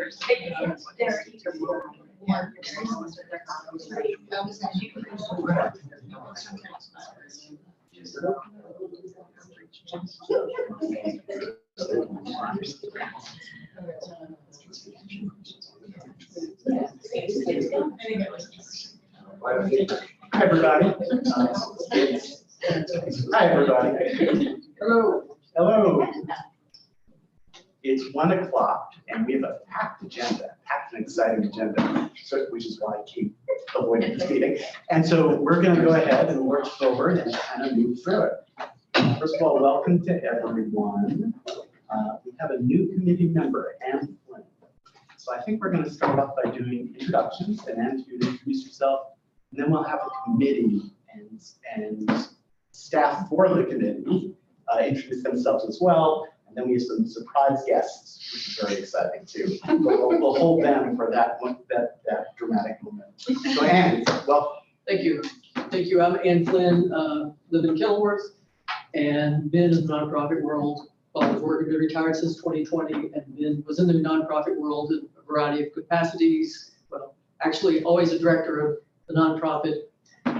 there's there either more Hi, everybody. Hi, everybody. Hello. Hello. It's 1 o'clock, and we have a packed agenda, packed and exciting agenda, so, which is why I keep avoiding this meeting. And so we're going to go ahead and work forward and kind of move through it. First of all, welcome to everyone. We have a new committee member, Anne Flynn. So I think we're going to start off by doing introductions, and Anne, you introduce yourself, and then we'll have the committee and staff for the committee introduce themselves as well. And then we have some surprise guests, which is very exciting too. We'll hold them for that one, that dramatic moment. So Anne, well. Thank you. Thank you. I'm Anne Flynn, live in Kenilworth, and been in the nonprofit world. Well, I was working, been retired since 2020, and was in the nonprofit world in a variety of capacities. Well, actually always a director of the nonprofit,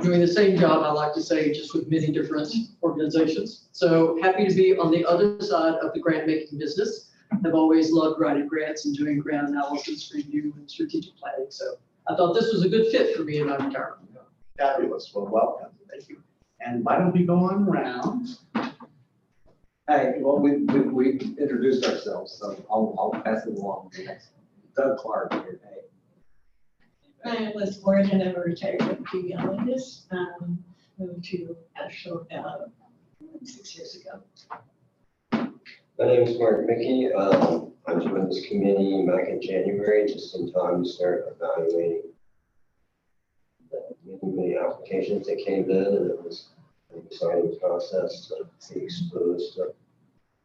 doing the same job, I like to say, just with many different organizations. So happy to be on the other side of the grant making business. I've always loved writing grants and doing grant analysis, review, and strategic planning. So I thought this was a good fit for me in my retirement. Fabulous. Well, welcome. Thank you. And why don't we go on around? Hey, well, we introduced ourselves, so I'll pass it along. Doug Clark here. Hey. I was born and I'm a retired epidemiologist. Moved to Asheville 6 years ago. My name is Mark Mickey. I joined this committee back in January, just in time to start evaluating the many applications that came in, and it was an exciting process to be exposed to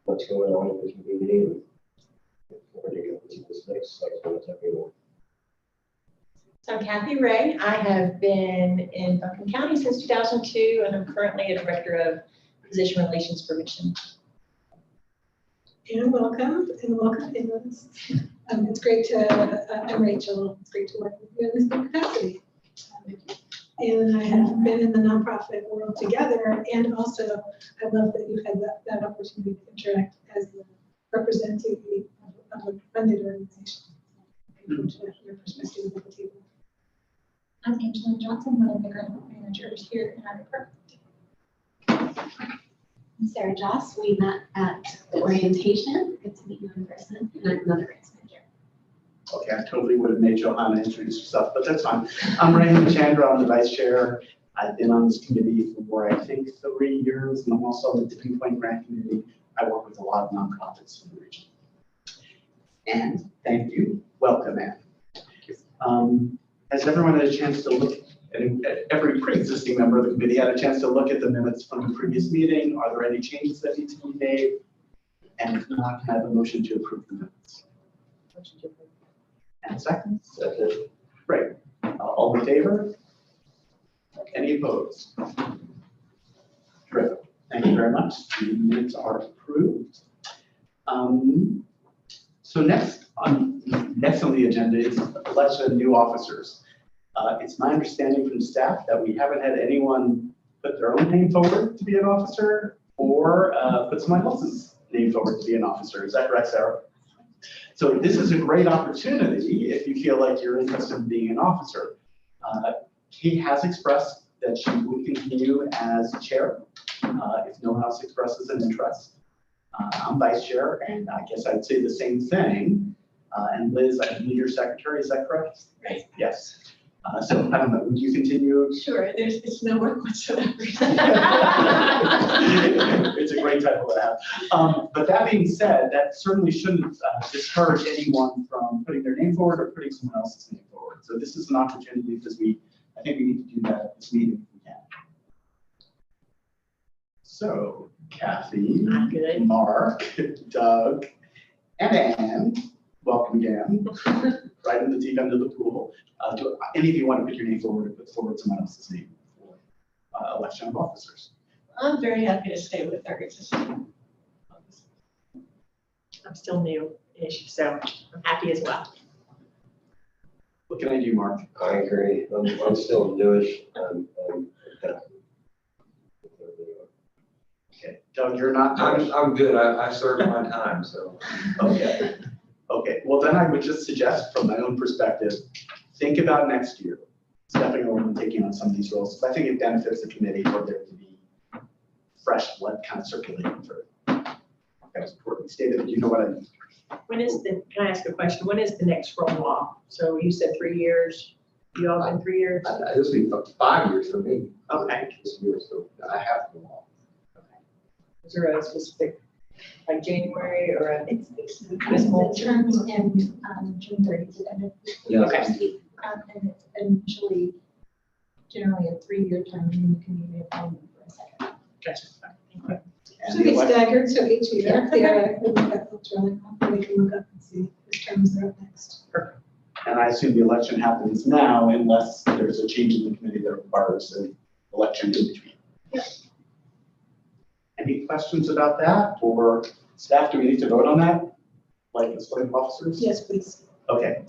what's going on in the community, and look forward to going to this next section with everyone. So I'm Kathy Ray. I have been in Buncombe County since 2002, and I'm currently a director of physician relations for Mission. And welcome, Inlands. It's great to, I'm Rachel. It's great to work with you in this new capacity. And I have been in the nonprofit world together, and also I love that you had that opportunity to interact as the representative of a funded organization. Your perspective at the table. I'm Angela Johnson, one of the grant managers here in our department. I'm Sarah Joss. We met at the orientation. Good to meet you in person. And I'm another grants manager. Okay, I totally would have made Johanna introduce herself, but that's fine. I'm Raymond Chandra. I'm the vice chair. I've been on this committee for, I think, 3 years, and I'm also on the Tipping Point Grant Committee. I work with a lot of nonprofits in the region. And thank you. Welcome, Anne. Has everyone had a chance to look at, every pre-existing member of the committee had a chance to look at the minutes from the previous meeting? Are there any changes that need to be made? And if not, can I have a motion to approve the minutes? And second? Second. Great. All in favor? Any opposed? Terrific. Thank you very much. The minutes are approved. So next on the agenda is election of new officers. It's my understanding from staff that we haven't had anyone put their own name forward to be an officer or put someone else's name forward to be an officer. Is that correct, Sarah? So this is a great opportunity if you feel like you're interested in being an officer. Kate has expressed that she would continue as chair if no one else expresses an interest. I'm vice chair, and I guess I'd say the same thing. And Liz, I believe you're secretary, is that correct? Right. Yes. So I don't know, would you continue? Sure, it's no work whatsoever. It's a great title to have. But that being said, that certainly shouldn't discourage anyone from putting their name forward or putting someone else's name forward. So this is an opportunity because I think we need to do that at this meeting if we can. So Kathy, Good. Mark, Doug, and Anne, welcome again. Right in the deep end of the pool. Do any of you want to put your name forward or put forward someone else's name for election of officers? I'm very happy to stay with our existing. I'm still new-ish, so I'm happy as well. What can I do, Mark? I agree. I'm still newish. Okay, Doug, you're not. I'm good. I served my time, so. Okay, okay. Well, then I would just suggest from my own perspective, think about next year, stepping over and taking on some of these roles. I think it benefits the committee for there to be fresh blood kind of circulating through. That was poorly stated, you know what I mean. When is can I ask a question? When is the next roll off? So you said 3 years, you all been 3 years? This will be 5 years for me. Okay. This year, so I have to go on. Is there a specific, like January or a? It's the terms end June 30th, the end of Yes. Okay. the and it's initially generally a 3-year term, and you can be reappointed for a second. Gotcha. And Should the be elect- staggered, so each year, theoretically, we got electronic, we can look up and see which terms are up next. And I assume the election happens now unless there's a change in the committee that requires an election in between. Any questions about that, or staff, do we need to vote on that? Like the slate of officers? Yes, please. Okay,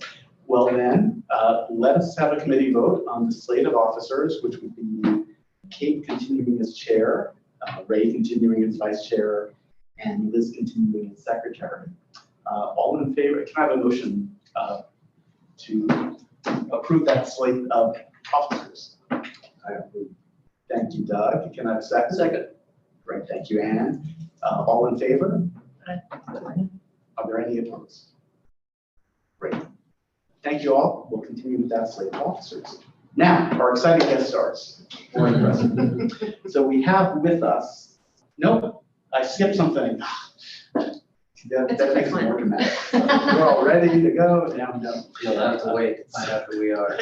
well then, let us have a committee vote on the slate of officers, which would be Kate continuing as chair, Ray continuing as vice chair, and Liz continuing as secretary. All in favor, can I have a motion to approve that slate of officers? I approve. Thank you, Doug. Can I have a second? Second. Great, thank you, Ann. All in favor? Aye. Are there any opposed? Great. Thank you all. We'll continue with that slate of officers. Now, our exciting guest stars. for the president. So we have with us, nope, I skipped something. That makes it more dramatic. We're all ready to go. Now, no. You'll have to wait to find out who we are.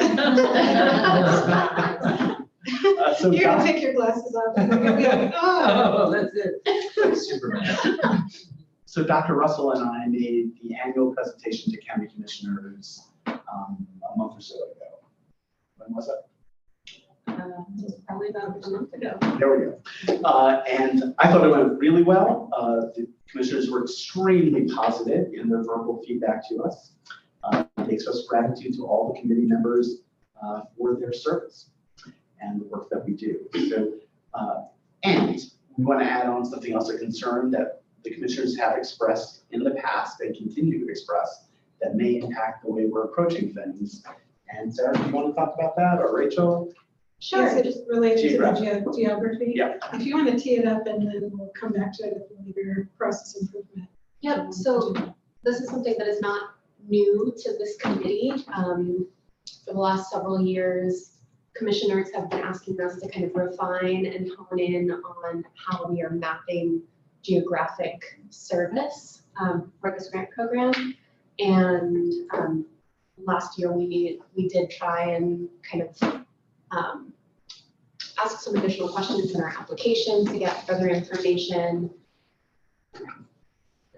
So You're gonna Doc- take your glasses off. and you're gonna be like, oh. That's it. Like Superman. So Dr. Russell and I made the annual presentation to county commissioners a month or so ago. When was it? It's probably about a month ago. There we go. And I thought it went really well. The commissioners were extremely positive in their verbal feedback to us. They expressed gratitude to all the committee members for their service and the work that we do. So, and we want to add on something else, a concern that the commissioners have expressed in the past and continue to express that may impact the way we're approaching things. And Sarah, do you want to talk about that, or Rachel? Is it related to Geographic. the geography? Yeah. If you want to tee it up, and then we'll come back to it at a later process improvement. Yep, so this is something that is not new to this committee. For the last several years, commissioners have been asking us to kind of refine and hone in on how we are mapping geographic service for this grant program. And last year we did try and kind of ask some additional questions in our application to get further information.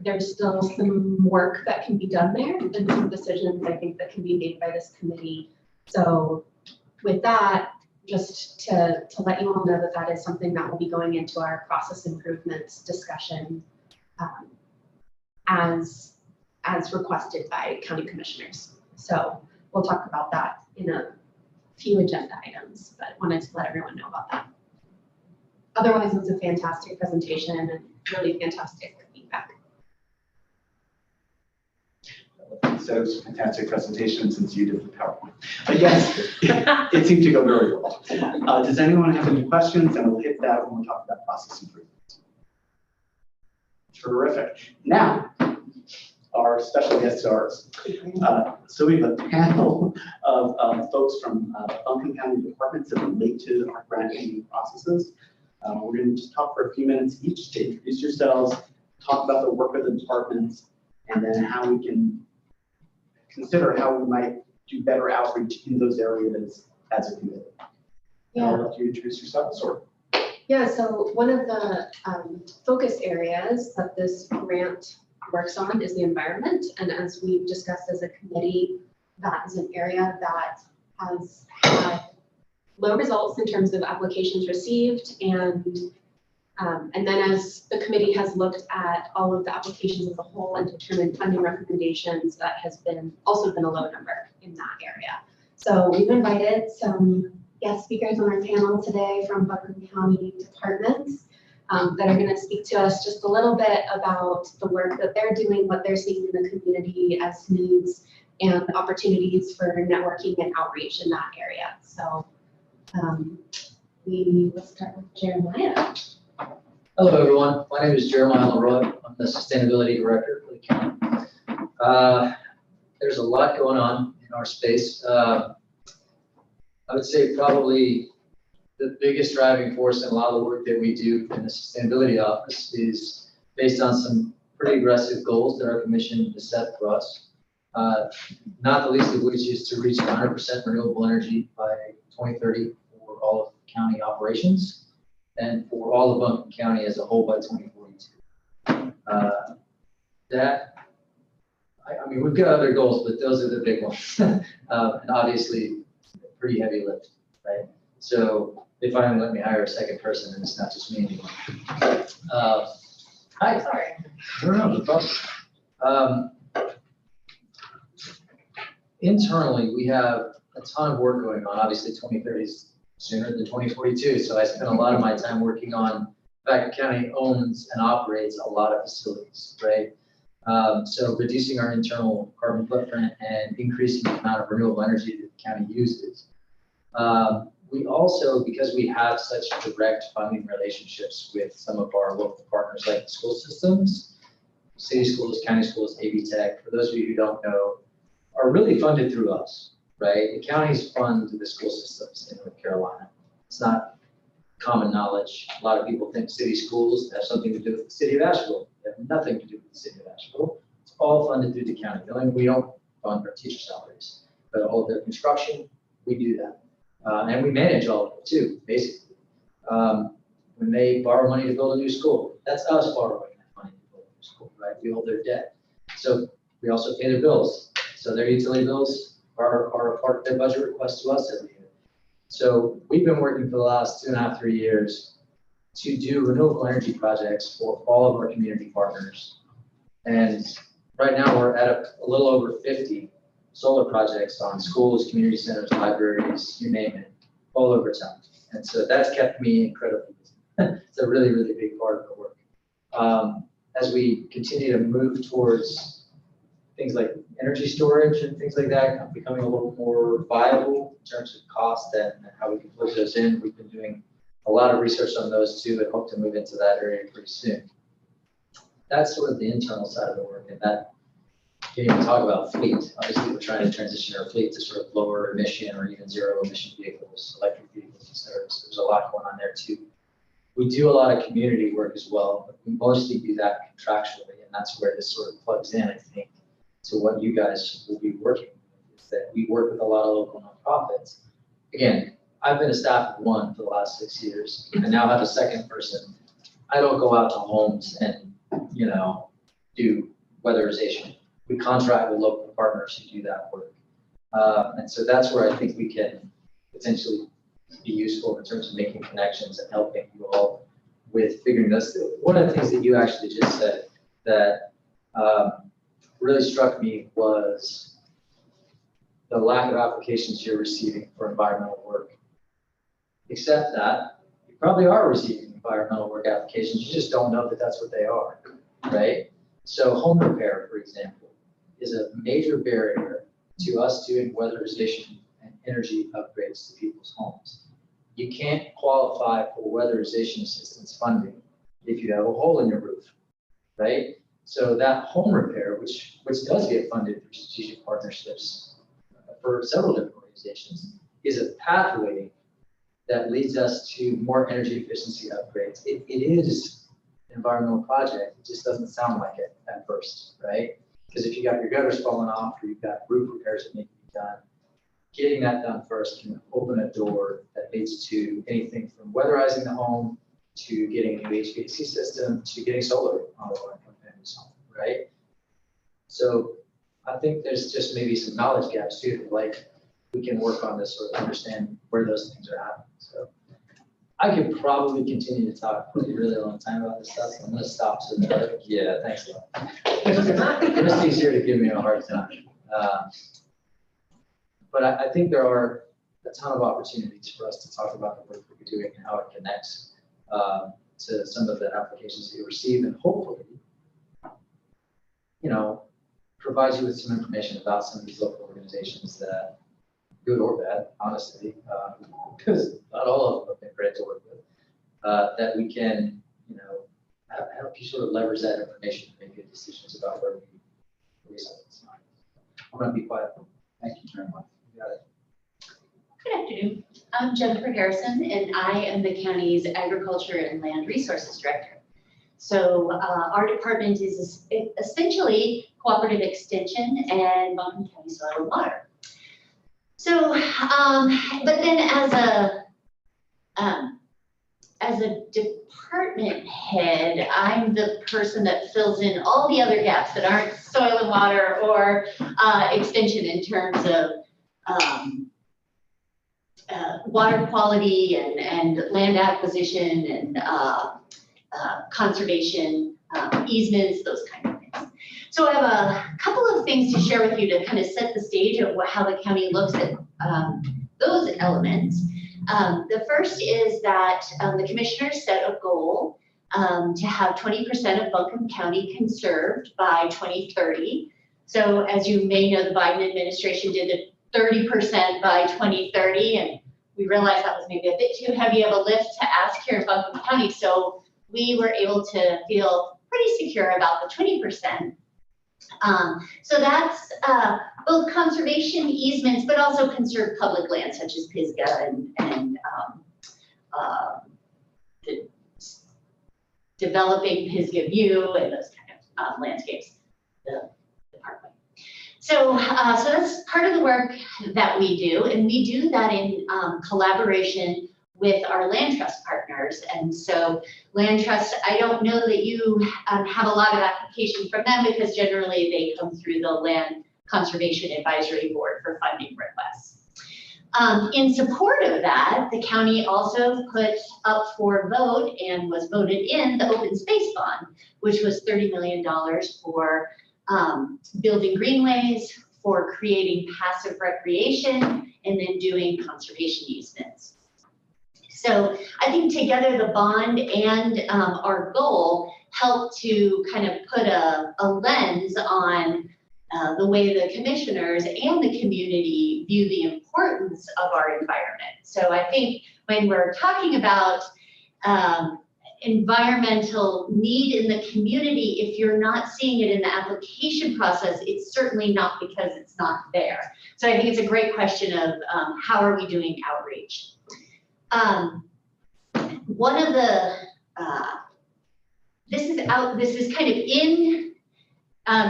There's still some work that can be done there and some decisions I think that can be made by this committee. So with that, just to let you all know that that is something that will be going into our process improvements discussion as requested by county commissioners. So we'll talk about that in a few agenda items, but wanted to let everyone know about that. Otherwise, it was a fantastic presentation and really fantastic feedback. So it was a fantastic presentation since you did the PowerPoint. But yes, it seemed to go very well. Does anyone have any questions? And we'll hit that when we talk about process improvements. Terrific. Now, our special guest stars. So we have a panel of folks from Buncombe County departments that relate to our grant making processes. We're going to just talk for a few minutes each to introduce yourselves, talk about the work of the departments, and then how we can consider how we might do better outreach in those areas as a committee. I'll let you introduce yourselves, or Yeah, so one of the focus areas that this grant works on is the environment. And as we've discussed as a committee, that is an area that has had low results in terms of applications received. And then as the committee has looked at all of the applications as a whole and determined funding recommendations, that has also been a low number in that area. So we've invited some guest speakers on our panel today from Buncombe County departments that are going to speak to us just a little bit about the work that they're doing, what they're seeing in the community as needs and opportunities for networking and outreach in that area. So we will start with Jeremiah. Hello, everyone. My name is Jeremiah Leroy. I'm the Sustainability Director for the county. There's a lot going on in our space. I would say probably the biggest driving force in a lot of the work that we do in the Sustainability Office is based on some pretty aggressive goals that our commission has set for us. Not the least of which is to reach 100% renewable energy by 2030 for all of county operations and for all of Buncombe County as a whole by 2042. I mean, we've got other goals, but those are the big ones. And obviously, pretty heavy lift, right? So they finally let me hire a second person, and it's not just me anymore. Hi. Sorry. I don't know, the problem. Internally, we have a ton of work going on. Obviously, 2030 is sooner than 2042. So I spent a lot of my time working on, Buncombe County owns and operates a lot of facilities, right? So reducing our internal carbon footprint and increasing the amount of renewable energy that the county uses. We also, because we have such direct funding relationships with some of our local partners like the school systems, city schools, county schools, AV Tech, for those of you who don't know, are really funded through us, right? The counties fund the school systems in North Carolina. It's not common knowledge. A lot of people think city schools have something to do with the city of Asheville. They have nothing to do with the city of Asheville. It's all funded through the county. The only we don't fund our teacher salaries, but all of their construction, we do that. And we manage all of it too, basically. When they borrow money to build a new school, that's us borrowing that money to build a new school, right? We hold their debt. So we also pay their bills. So their utility bills are a part of their budget request to us every year. So we've been working for the last 2.5, 3 years to do renewable energy projects for all of our community partners. And right now we're at a little over 50 solar projects on schools, community centers, libraries, you name it, all over town. And so that's kept me incredibly busy. It's a really, really big part of the work. As we continue to move towards things like energy storage and things like that becoming a little more viable in terms of cost and how we can put those in, we've been doing a lot of research on those too and hope to move into that area pretty soon. That's sort of the internal side of the work, and that can't even talk about fleet. Obviously, we're trying to transition our fleet to sort of lower emission or even zero emission vehicles, electric vehicles, et cetera. So there's a lot going on there too. We do a lot of community work as well, but we mostly do that contractually, and that's where this sort of plugs in, I think, to what you guys will be working with, is that we work with a lot of local nonprofits. Again, I've been a staff of one for the last 6 years. I now have a second person. I don't go out to homes and, do weatherization. We contract with local partners who do that work. And so that's where I think we can potentially be useful in terms of making connections and helping you all with figuring this. One of the things that you actually just said that really struck me was the lack of applications you're receiving for environmental work. Except that you probably are receiving environmental work applications, you just don't know that that's what they are, right? So home repair, for example, is a major barrier to us doing weatherization and energy upgrades to people's homes. You can't qualify for weatherization assistance funding if you have a hole in your roof, right? So that home repair, which does get funded through strategic partnerships for several different organizations, is a pathway that leads us to more energy efficiency upgrades. It is an environmental project. It just doesn't sound like it at first, right? Because if you got your gutters falling off or you've got roof repairs that need to be done, getting that done first can open a door that leads to anything from weatherizing the home to getting a new HVAC system to getting solar on the family's home, right? So I think there's just maybe some knowledge gaps too, like we can work on this or understand where those things are happening. So I could probably continue to talk for a really long time about this stuff. So I'm going to stop. So that, yeah, thanks a lot. Christy's here to give me a hard time. But I think there are a ton of opportunities for us to talk about the work that we're doing and how it connects to some of the applications that you receive, and hopefully, provides you with some information about some of these local organizations that, good or bad, honestly, because not all of them have been great to work with, that we can, help you sort of leverage that information to make good decisions about where we spend this money. I'm going to be quiet. Thank you very much. You got it. Good afternoon. I'm Jennifer Harrison, and I am the county's Agriculture and Land Resources Director. So our department is essentially cooperative extension and Buncombe County Soil and Water. So, but then as a department head, I'm the person that fills in all the other gaps that aren't soil and water or extension in terms of water quality and land acquisition and conservation, easements, those kind of things. So I have a couple of things to share with you to kind of set the stage of how the county looks at those elements. The first is that the commissioners set a goal to have 20% of Buncombe County conserved by 2030. So as you may know, the Biden administration did the 30% by 2030, and we realized that was maybe a bit too heavy of a lift to ask here in Buncombe County. So we were able to feel pretty secure about the 20%. So that's both conservation easements, but also conserved public land such as Pisgah and the developing Pisgah View and those kind of landscapes, the parkway. So that's part of the work that we do, and we do that in collaboration with our land trust partners. And so land trust, I don't know that you have a lot of application from them because generally they come through the Land Conservation Advisory Board for funding requests. In support of that, the county also put up for vote and was voted in the open space bond, which was $30 million for building greenways, for creating passive recreation, and then doing conservation easements. So I think together the bond and our goal help to kind of put a lens on the way the commissioners and the community view the importance of our environment. So I think when we're talking about environmental need in the community, if you're not seeing it in the application process, it's certainly not because it's not there. So I think it's a great question of how are we doing outreach? One of the, this is kind of in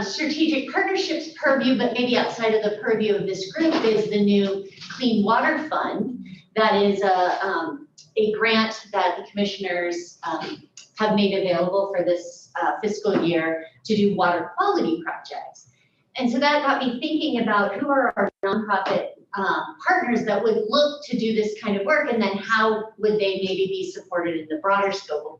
strategic partnerships purview, but maybe outside of the purview of this group is the new Clean Water Fund. That is a grant that the commissioners have made available for this fiscal year to do water quality projects. And so that got me thinking about who are our nonprofit partners that would look to do this kind of work, and then how would they maybe be supported in the broader scope of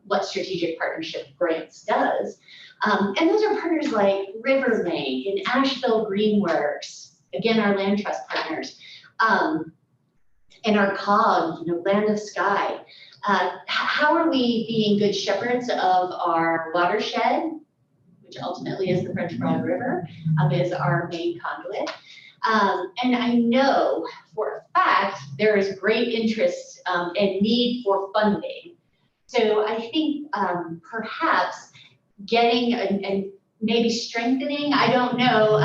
what strategic partnership grants does. And those are partners like River Link and Asheville Greenworks, again, our land trust partners, and our COG, Land of Sky. How are we being good shepherds of our watershed, which ultimately is the French Broad River, is our main conduit. And I know for a fact there is great interest and need for funding. So I think perhaps getting and maybe strengthening, I don't know,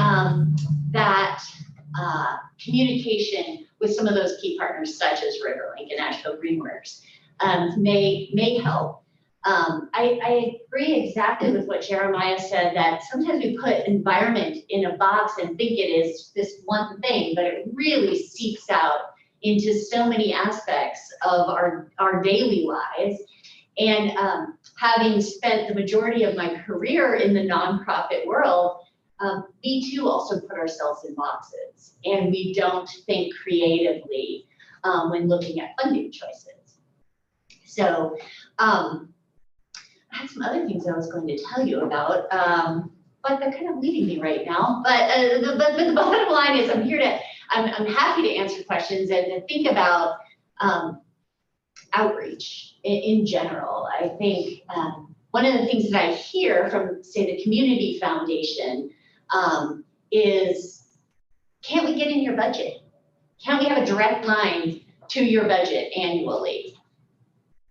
that communication with some of those key partners such as Riverlink and Asheville Greenworks may help. I agree exactly with what Jeremiah said, that sometimes we put environment in a box and think it is this one thing, but it really seeps out into so many aspects of our daily lives. And having spent the majority of my career in the nonprofit world, we too also put ourselves in boxes, and we don't think creatively when looking at funding choices. So I had some other things I was going to tell you about. but they're kind of leaving me right now. But the bottom line is I'm happy to answer questions and to think about outreach in general. I think one of the things that I hear from, say, the Community Foundation is, can't we get in your budget? Can't we have a direct line to your budget annually?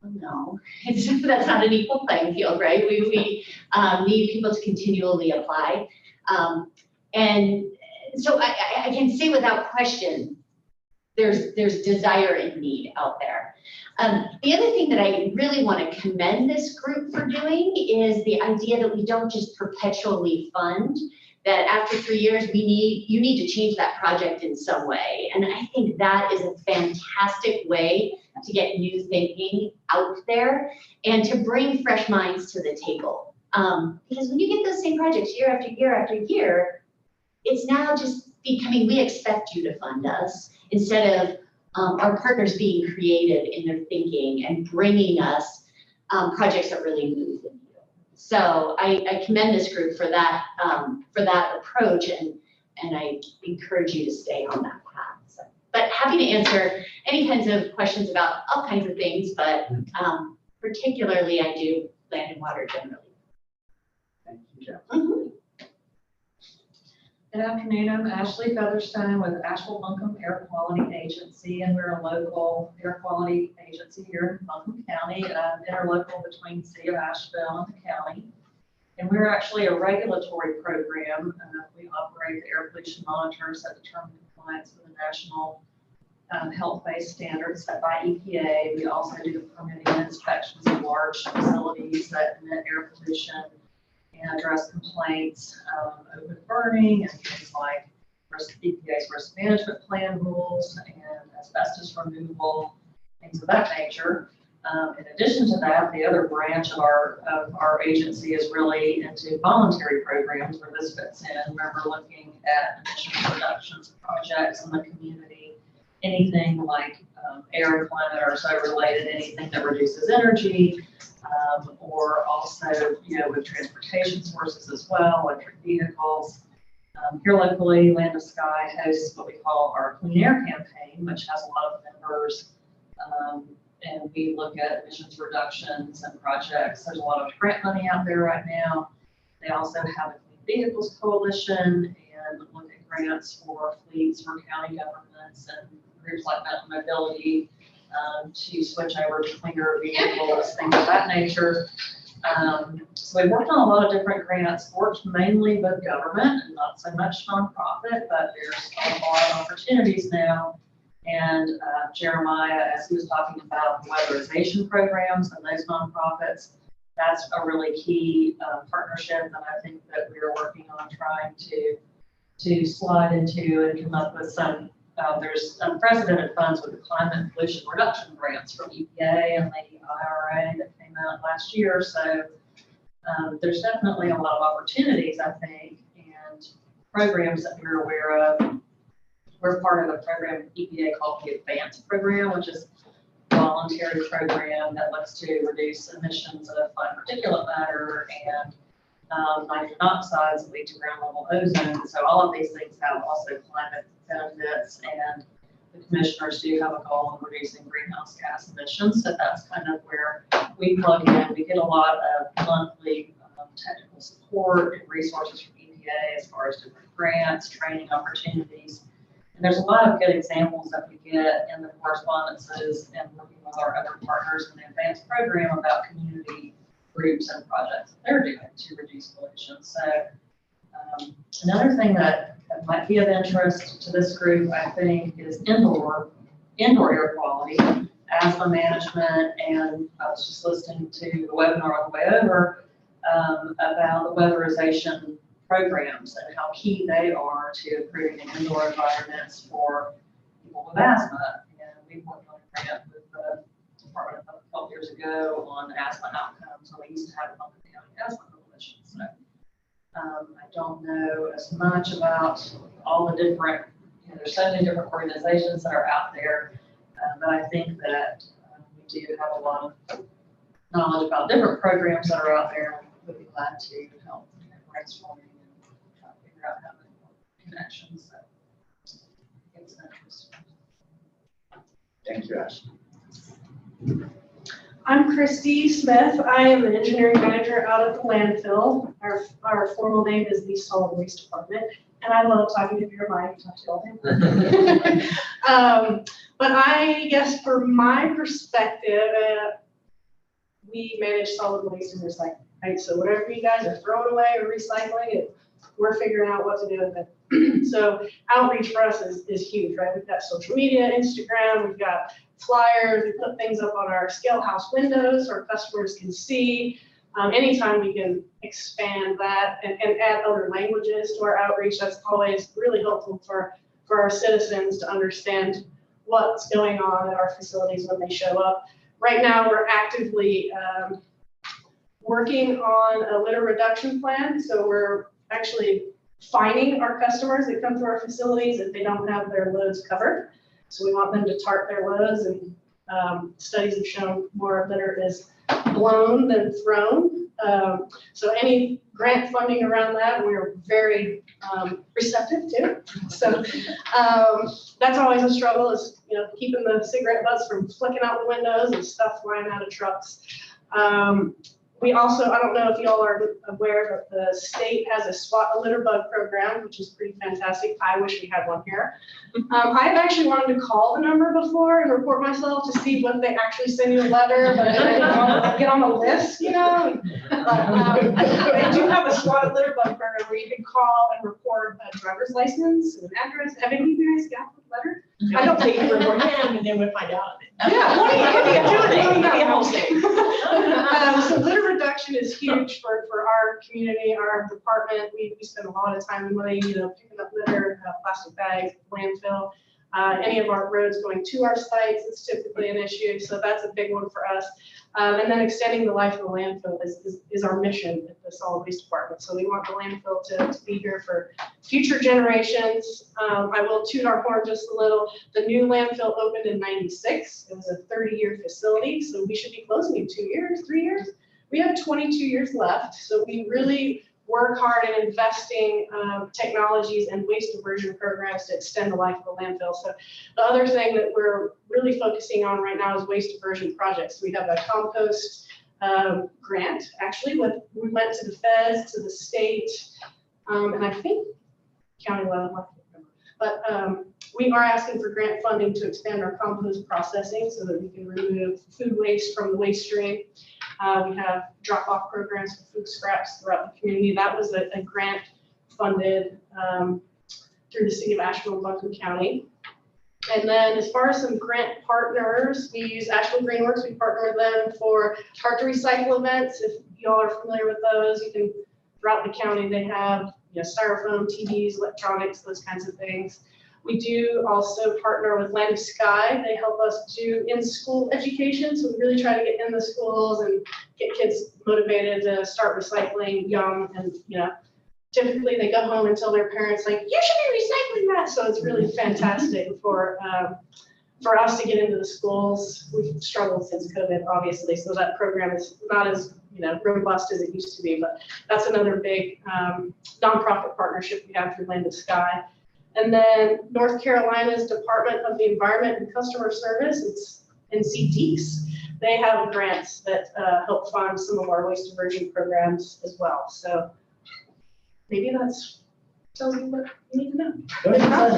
No, that's not an equal playing field, right? We need people to continually apply. And so I can say without question, there's desire and need out there. The other thing that I really want to commend this group for doing is the idea that we don't just perpetually fund, that after 3 years, you need to change that project in some way. And I think that is a fantastic way to get new thinking out there and to bring fresh minds to the table. Because when you get those same projects year after year after year, it's now just becoming, we expect you to fund us, instead of our partners being creative in their thinking and bringing us projects that really move the needle. So I commend this group for that approach, and I encourage you to stay on that path. So, but happy to answer any kinds of questions about all kinds of things, but particularly I do land and water generally. Thank you, Jeff. Good afternoon, I'm Ashley Featherstone with Asheville Buncombe Air Quality Agency, and we're a local air quality agency here in Buncombe County, interlocal between the city of Asheville and the county. And we're actually a regulatory program. We operate the air pollution monitors that determine compliance with the national health-based standards set by EPA. We also do the permitting and inspections of large facilities that emit air pollution and address complaints of open burning and things like EPA's risk management plan rules and asbestos removal, things of that nature. In addition to that, the other branch of our agency is really into voluntary programs where this fits in, where we're looking at emission reductions projects in the community, anything like air and climate or so related, anything that reduces energy, or also, with transportation sources as well, electric vehicles. Here locally, Land to Sky hosts what we call our Clean Air Campaign, which has a lot of members, and we look at emissions reductions and projects. There's a lot of grant money out there right now. They also have a Clean Vehicles Coalition and look at grants for fleets for county governments and groups like Mountain Mobility, to switch over to cleaner vehicles, things of that nature. So we've worked on a lot of different grants, worked mainly with government and not so much nonprofit, but there's a lot of opportunities now. And Jeremiah, as he was talking about the weatherization programs and those nonprofits, that's a really key partnership that I think that we are working on trying to slide into and come up with some. There's unprecedented funds with the climate pollution reduction grants from EPA and the IRA that came out last year. So there's definitely a lot of opportunities, I think, and programs that we're aware of. We're part of a program EPA called the ADVANCE program, which is a voluntary program that looks to reduce emissions of fine particulate matter and nitrogen oxides that lead to ground level ozone. So all of these things have also climate benefits, and the commissioners do have a goal of reducing greenhouse gas emissions. So that's kind of where we plug in. We get a lot of monthly technical support and resources from EPA as far as different grants, training opportunities. And there's a lot of good examples that we get in the correspondences and working with our other partners in the ADVANCE program about community groups and projects that they're doing to reduce pollution. So another thing that might be of interest to this group, I think, is indoor air quality, asthma management, and I was just listening to the webinar on the way over about the weatherization programs and how key they are to improving indoor environments for people with asthma. And we worked on a grant with the Department of Public Health years ago on asthma outcomes, when we used to have a Buncombe County asthma coalition. So I don't know as much about all the different, there's so many different organizations that are out there, but I think that we do have a lot of knowledge about different programs that are out there, and we'd be glad to help brainstorming figure out how to make connections. So it's interesting. Thank you, Ashley. I'm Christy Smith. I am the engineering manager out at the landfill. Our formal name is the Solid Waste Department, and I love talking to your mic, talk to all them. But I guess from my perspective, we manage solid waste and recycling, right? So whatever you guys are throwing away or recycling, we're figuring out what to do with it. So outreach for us is huge, right? We've got social media, Instagram, we've got flyers, we put things up on our scale house windows so our customers can see. Anytime we can expand that and add other languages to our outreach, that's always really helpful for our citizens to understand what's going on at our facilities when they show up. Right now, we're actively working on a litter reduction plan. So we're actually fining our customers that come to our facilities if they don't have their loads covered. So we want them to tarp their loads, and studies have shown more litter is blown than thrown. So any grant funding around that, we're very receptive to. So that's always a struggle, is keeping the cigarette butts from flicking out the windows and stuff flying out of trucks. We also, I don't know if y'all are aware, but the state has a Swat a Litter Bug program, which is pretty fantastic. I wish we had one here. I've actually wanted to call the number before and report myself to see what they actually send you a letter, but I didn't want to get on the list, But they do have a Swat a Litter Bug program where you can call and report a driver's license and an address. Have any of you guys got the letter? I don't think you report him, and then we'll find out. Yeah, What are you doing? Maybe a whole thing. So litter reduction is huge for our community, our department. We spend a lot of time and money, picking up litter, plastic bags, landfill. Any of our roads going to our sites is typically an issue, so that's a big one for us. And then extending the life of the landfill is our mission at the Solid Waste Department. So we want the landfill to be here for future generations. I will toot our horn just a little. The new landfill opened in '96. It was a 30-year facility, so we should be closing in 2 years, 3 years. We have 22 years left, so we really work hard in investing technologies and waste diversion programs to extend the life of the landfill. So the other thing that we're really focusing on right now is waste diversion projects. We have a compost grant, actually, we went to the feds, to the state, and I think county level, but we are asking for grant funding to expand our compost processing so that we can remove food waste from the waste stream. We have drop-off programs for food scraps throughout the community. That was a grant funded through the city of Asheville and Buncombe County. And then as far as some grant partners, we use Asheville Greenworks. We partner with them for hard to recycle events. If y'all are familiar with those, you can, throughout the county, they have styrofoam, TVs, electronics, those kinds of things. We do also partner with Land of Sky. They help us do in-school education. So we really try to get in the schools and get kids motivated to start recycling young. And, typically they go home and tell their parents, like, you should be recycling that. So it's really fantastic for us to get into the schools. We've struggled since COVID, obviously. So that program is not as robust as it used to be. But that's another big nonprofit partnership we have through Land of Sky. And then North Carolina's Department of the Environment and Customer Service, it's NCDEECS. They have grants that help fund some of our waste diversion programs as well. So maybe that's tells you what you need to know.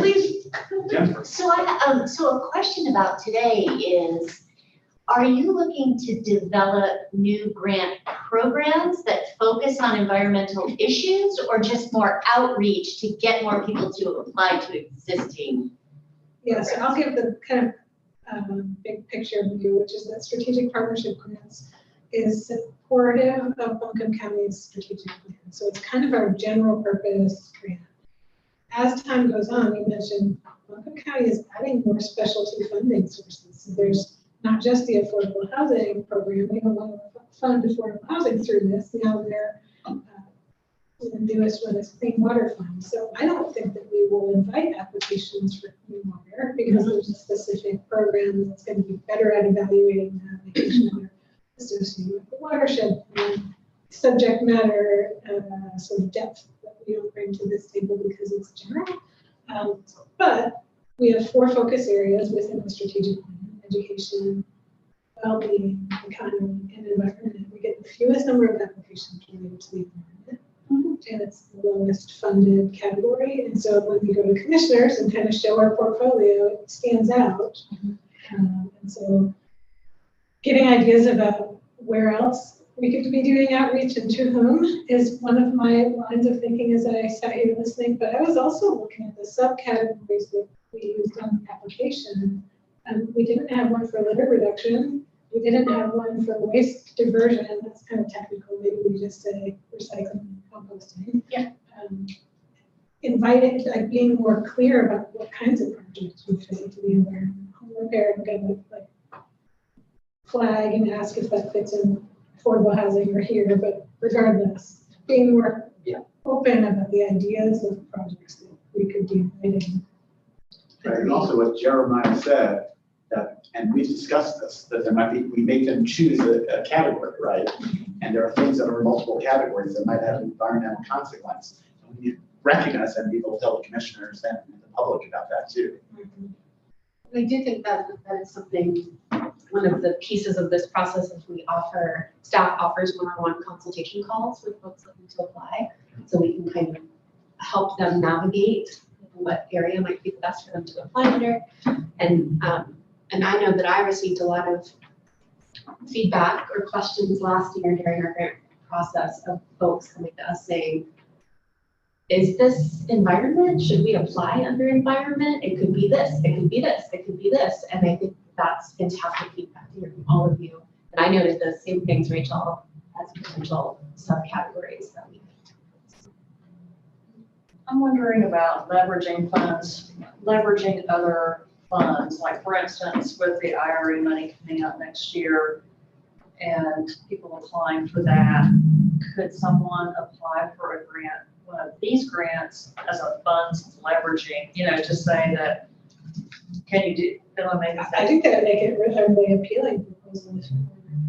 Please. So a question about today is, are you looking to develop new grant programs that focus on environmental issues, or just more outreach to get more people to apply to existing? Yeah, so I'll give the kind of big picture view, which is that strategic partnership grants is supportive of Buncombe County's strategic plan. So it's kind of our general purpose grant. As time goes on, you mentioned Buncombe County is adding more specialty funding sources. So there's not just the affordable housing program. We don't want to fund affordable housing through this. Now they're the newest one is Clean Water Fund. So I don't think that we will invite applications for clean water because there's a specific program that's going to be better at evaluating the application water associated with the watershed and subject matter sort of depth that we don't bring to this table because it's general. But we have 4 focus areas within the strategic plan: education, well-being, economy, and environment. We get the fewest number of applications related to the environment. And it's the lowest funded category. And so when we go to commissioners and kind of show our portfolio, it stands out. And so getting ideas about where else we could be doing outreach and to whom is one of my lines of thinking as I sat here listening. But I was also looking at the subcategories that we used on the application. We didn't have one for litter reduction. We didn't have one for waste diversion. That's kind of technical. Maybe we just say recycling and composting. Yeah. Inviting, like being more clear about what kinds of projects would fit into the environment. Home repair, I'm gonna like flag and ask if that fits in affordable housing or here, but regardless, being more open about the ideas of projects that we could be inviting. Right, and also what Jeremiah said, that, and we discussed this, that there might be, we make them choose a category, right? And there are things that are in multiple categories that might have environmental consequence. And we need to recognize that, and be able to tell the commissioners and the public about that too. I do think that that is something, one of the pieces of this process is staff offers one-on-one consultation calls with folks looking to apply. So we can kind of help them navigate what area might be the best for them to apply under. And I know that I received a lot of feedback or questions last year during our grant process of folks coming to us saying, is this environment? Should we apply under environment? It could be this, it could be this, it could be this. And I think that's fantastic feedback to hear from all of you. And I noted the same things, Rachel, as potential subcategories that we. I'm wondering about leveraging funds, leveraging other funds, like for instance, with the IRA money coming out next year and people applying for that, could someone apply for a grant, one of these grants as a funds leveraging, to say that, can you do, I think that would make it a really appealing proposal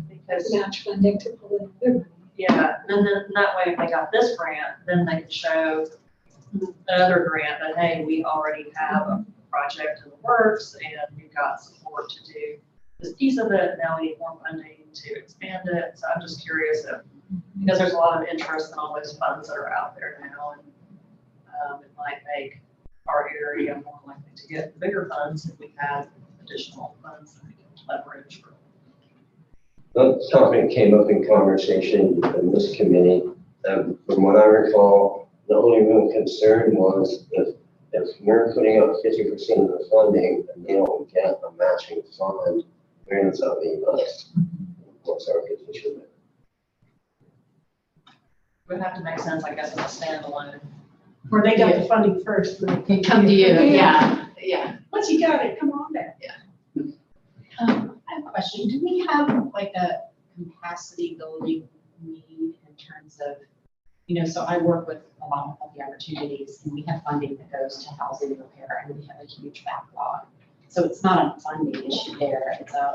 because match funding to pull in other money. yeah, and then that way if they got this grant, then they could show another grant that, hey, we already have a project in the works and we've got support to do this piece of it. Now we need more funding to expand it. So I'm just curious if, because there's a lot of interest in all those funds that are out there now, and it might make our area more likely to get bigger funds if we have additional funds that we can leverage. That topic came up in conversation in this committee. From what I recall, the only real concern was if we're putting up 50% of the funding and they don't get a matching fund, where ends up being us? What's our position there? Would have to make sense, I guess, as a standalone. Where they got the funding first. Then Can come to you, yeah. Once you got it, come on back. I have a question. Do we have like a capacity building need in terms of, so I work with a lot of the opportunities and we have funding that goes to housing repair and we have a huge backlog. So it's not a funding issue there. It's a,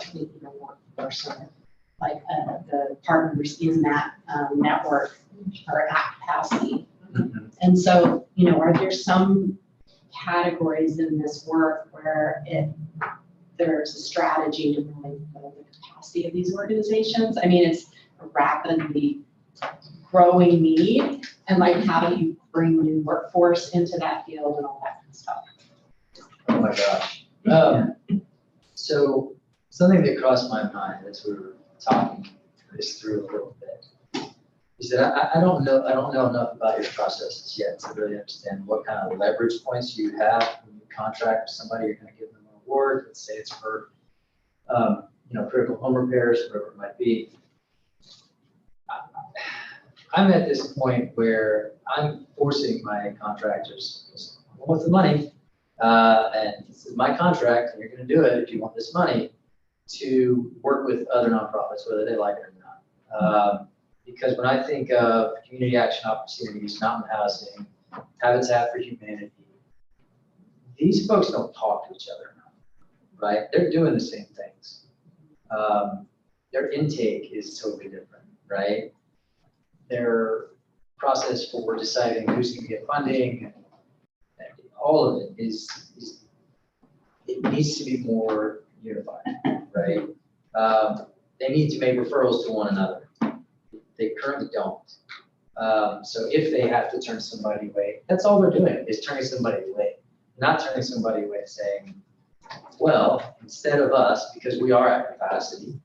workforce or like the partners in that network are at capacity. And so, are there some categories in this work where there's a strategy to really build the capacity of these organizations? I mean, it's a rapidly growing need, and like how do you bring new workforce into that field and all that kind of stuff? Oh my gosh. So something that crossed my mind as we were talking this through a little bit is that I don't know enough about your processes yet to really understand what kind of leverage points you have when you contract with somebody. You're going to give them an award. Let's say it's for critical home repairs, whatever it might be. I'm at this point where I'm forcing my contractors, I want the money, and this is my contract, and you're going to do it if you want this money, to work with other nonprofits, whether they like it or not. Because when I think of community action opportunities, mountain housing, Habitat for Humanity, these folks don't talk to each other enough, right? They're doing the same things. Their intake is totally different, right? Their process for deciding who's going to get funding, all of it is it needs to be more unified, right? They need to make referrals to one another. They currently don't. So if they have to turn somebody away, that's all they're doing is turning somebody away, not turning somebody away saying, well, instead of us, because we are at capacity,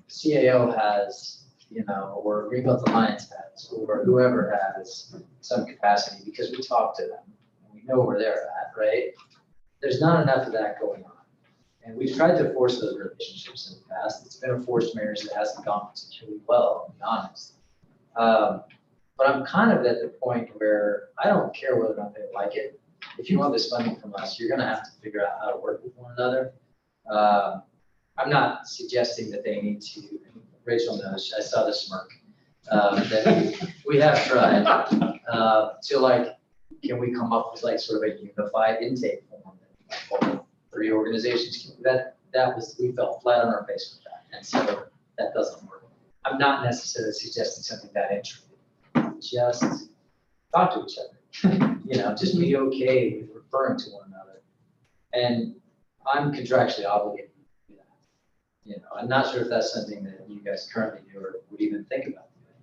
CAO has, you know, or Greenbelt Alliance has, or whoever has some capacity because we talk to them and we know where they're at, right? There's not enough of that going on. And we've tried to force those relationships in the past. It's been a forced marriage that hasn't gone particularly well, to be honest. But I'm kind of at the point where I don't care whether or not they like it. If you want this funding from us, you're going to have to figure out how to work with one another. I'm not suggesting that they need to, Rachel knows, I saw the smirk, that we have tried to like, can we come up with like sort of a unified intake form that all 3 organizations can, that was, we fell flat on our face with that. And so that doesn't work. I'm not necessarily suggesting something that intricate. Just talk to each other. You know, just be okay with referring to one another. And I'm contractually obligated to do that. You know, I'm not sure if that's something that you guys currently do or would even think about doing.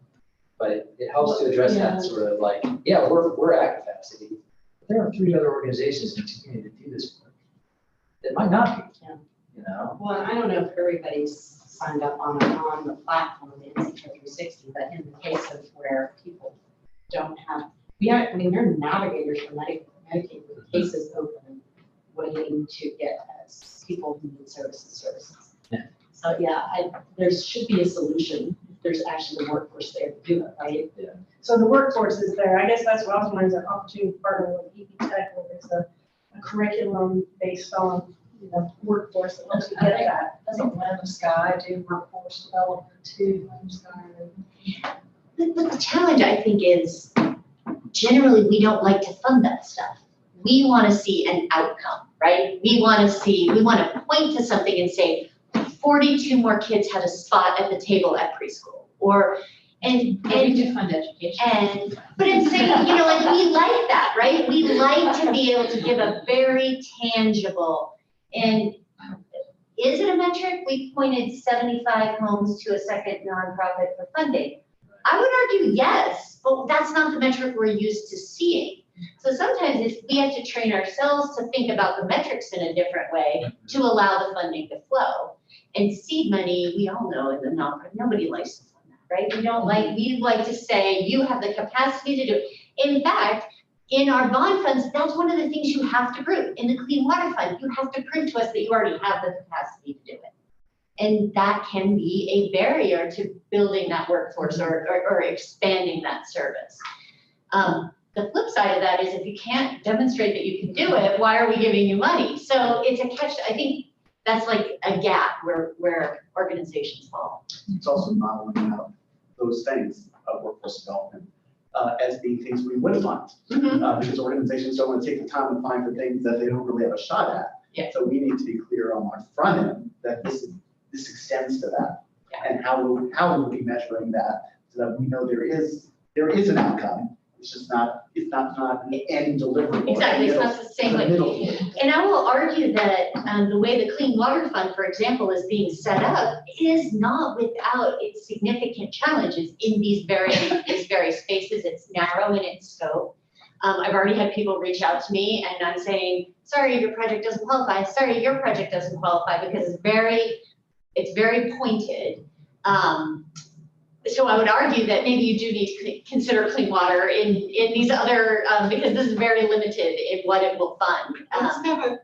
But it helps to address that sort of like, yeah, we're at capacity. But there are 3 other organizations in the community that do this work. It might not be, you know? Well, I don't know if everybody's signed up on the platform, the NCO 360, but in the case of where people don't have, I mean, there are navigators for Medicaid with cases open, waiting to get as people who need services. Yeah. So yeah, there should be a solution. There's actually the workforce there to do it, right? Yeah. So the workforce is there. I guess that's what I was wondering, is an opportunity to partner with EP Tech, where there's a curriculum based on, you know, workforce that helps you get that. Doesn't Lone Sky do workforce development too? Lone Sky. But the challenge, I think, is generally we don't like to fund that stuff. We want to see an outcome, right? We want to point to something and say, 42 more kids had a spot at the table at preschool, and to fund education. But I'm saying, you know, like we like that, right? We like to be able to give a very tangible, and is it a metric? We pointed 75 homes to a second nonprofit for funding. I would argue yes, but that's not the metric we're used to seeing. So sometimes we have to train ourselves to think about the metrics in a different way to allow the funding to flow. And seed money, we all know in the nonprofit, nobody likes to fund that, right? We like to say, you have the capacity to do it. In fact, in our bond funds, that's one of the things you have to prove. In the Clean Water Fund, you have to prove to us that you already have the capacity to do it. And that can be a barrier to building that workforce or expanding that service. The flip side of that is if you can't demonstrate that you can do it, why are we giving you money? So it's a catch. I think that's like a gap where organizations fall. It's also modeling out those things of workforce development as being things we would fund. Because organizations don't want to take the time and find the things that they don't really have a shot at. Yeah. So we need to be clear on our front end that this extends to that. Yeah. And how we'll be measuring that so that we know there is an outcome. It's just not an end deliverable. Exactly, it's not the same way. And I will argue that the way the Clean Water Fund, for example, is being set up is not without its significant challenges in these various spaces. It's narrow in its scope. I've already had people reach out to me and I'm saying, sorry, your project doesn't qualify. Sorry, your project doesn't qualify because it's very pointed. So I would argue that maybe you do need to consider clean water in these other, because this is very limited in what it will fund. Let's have that.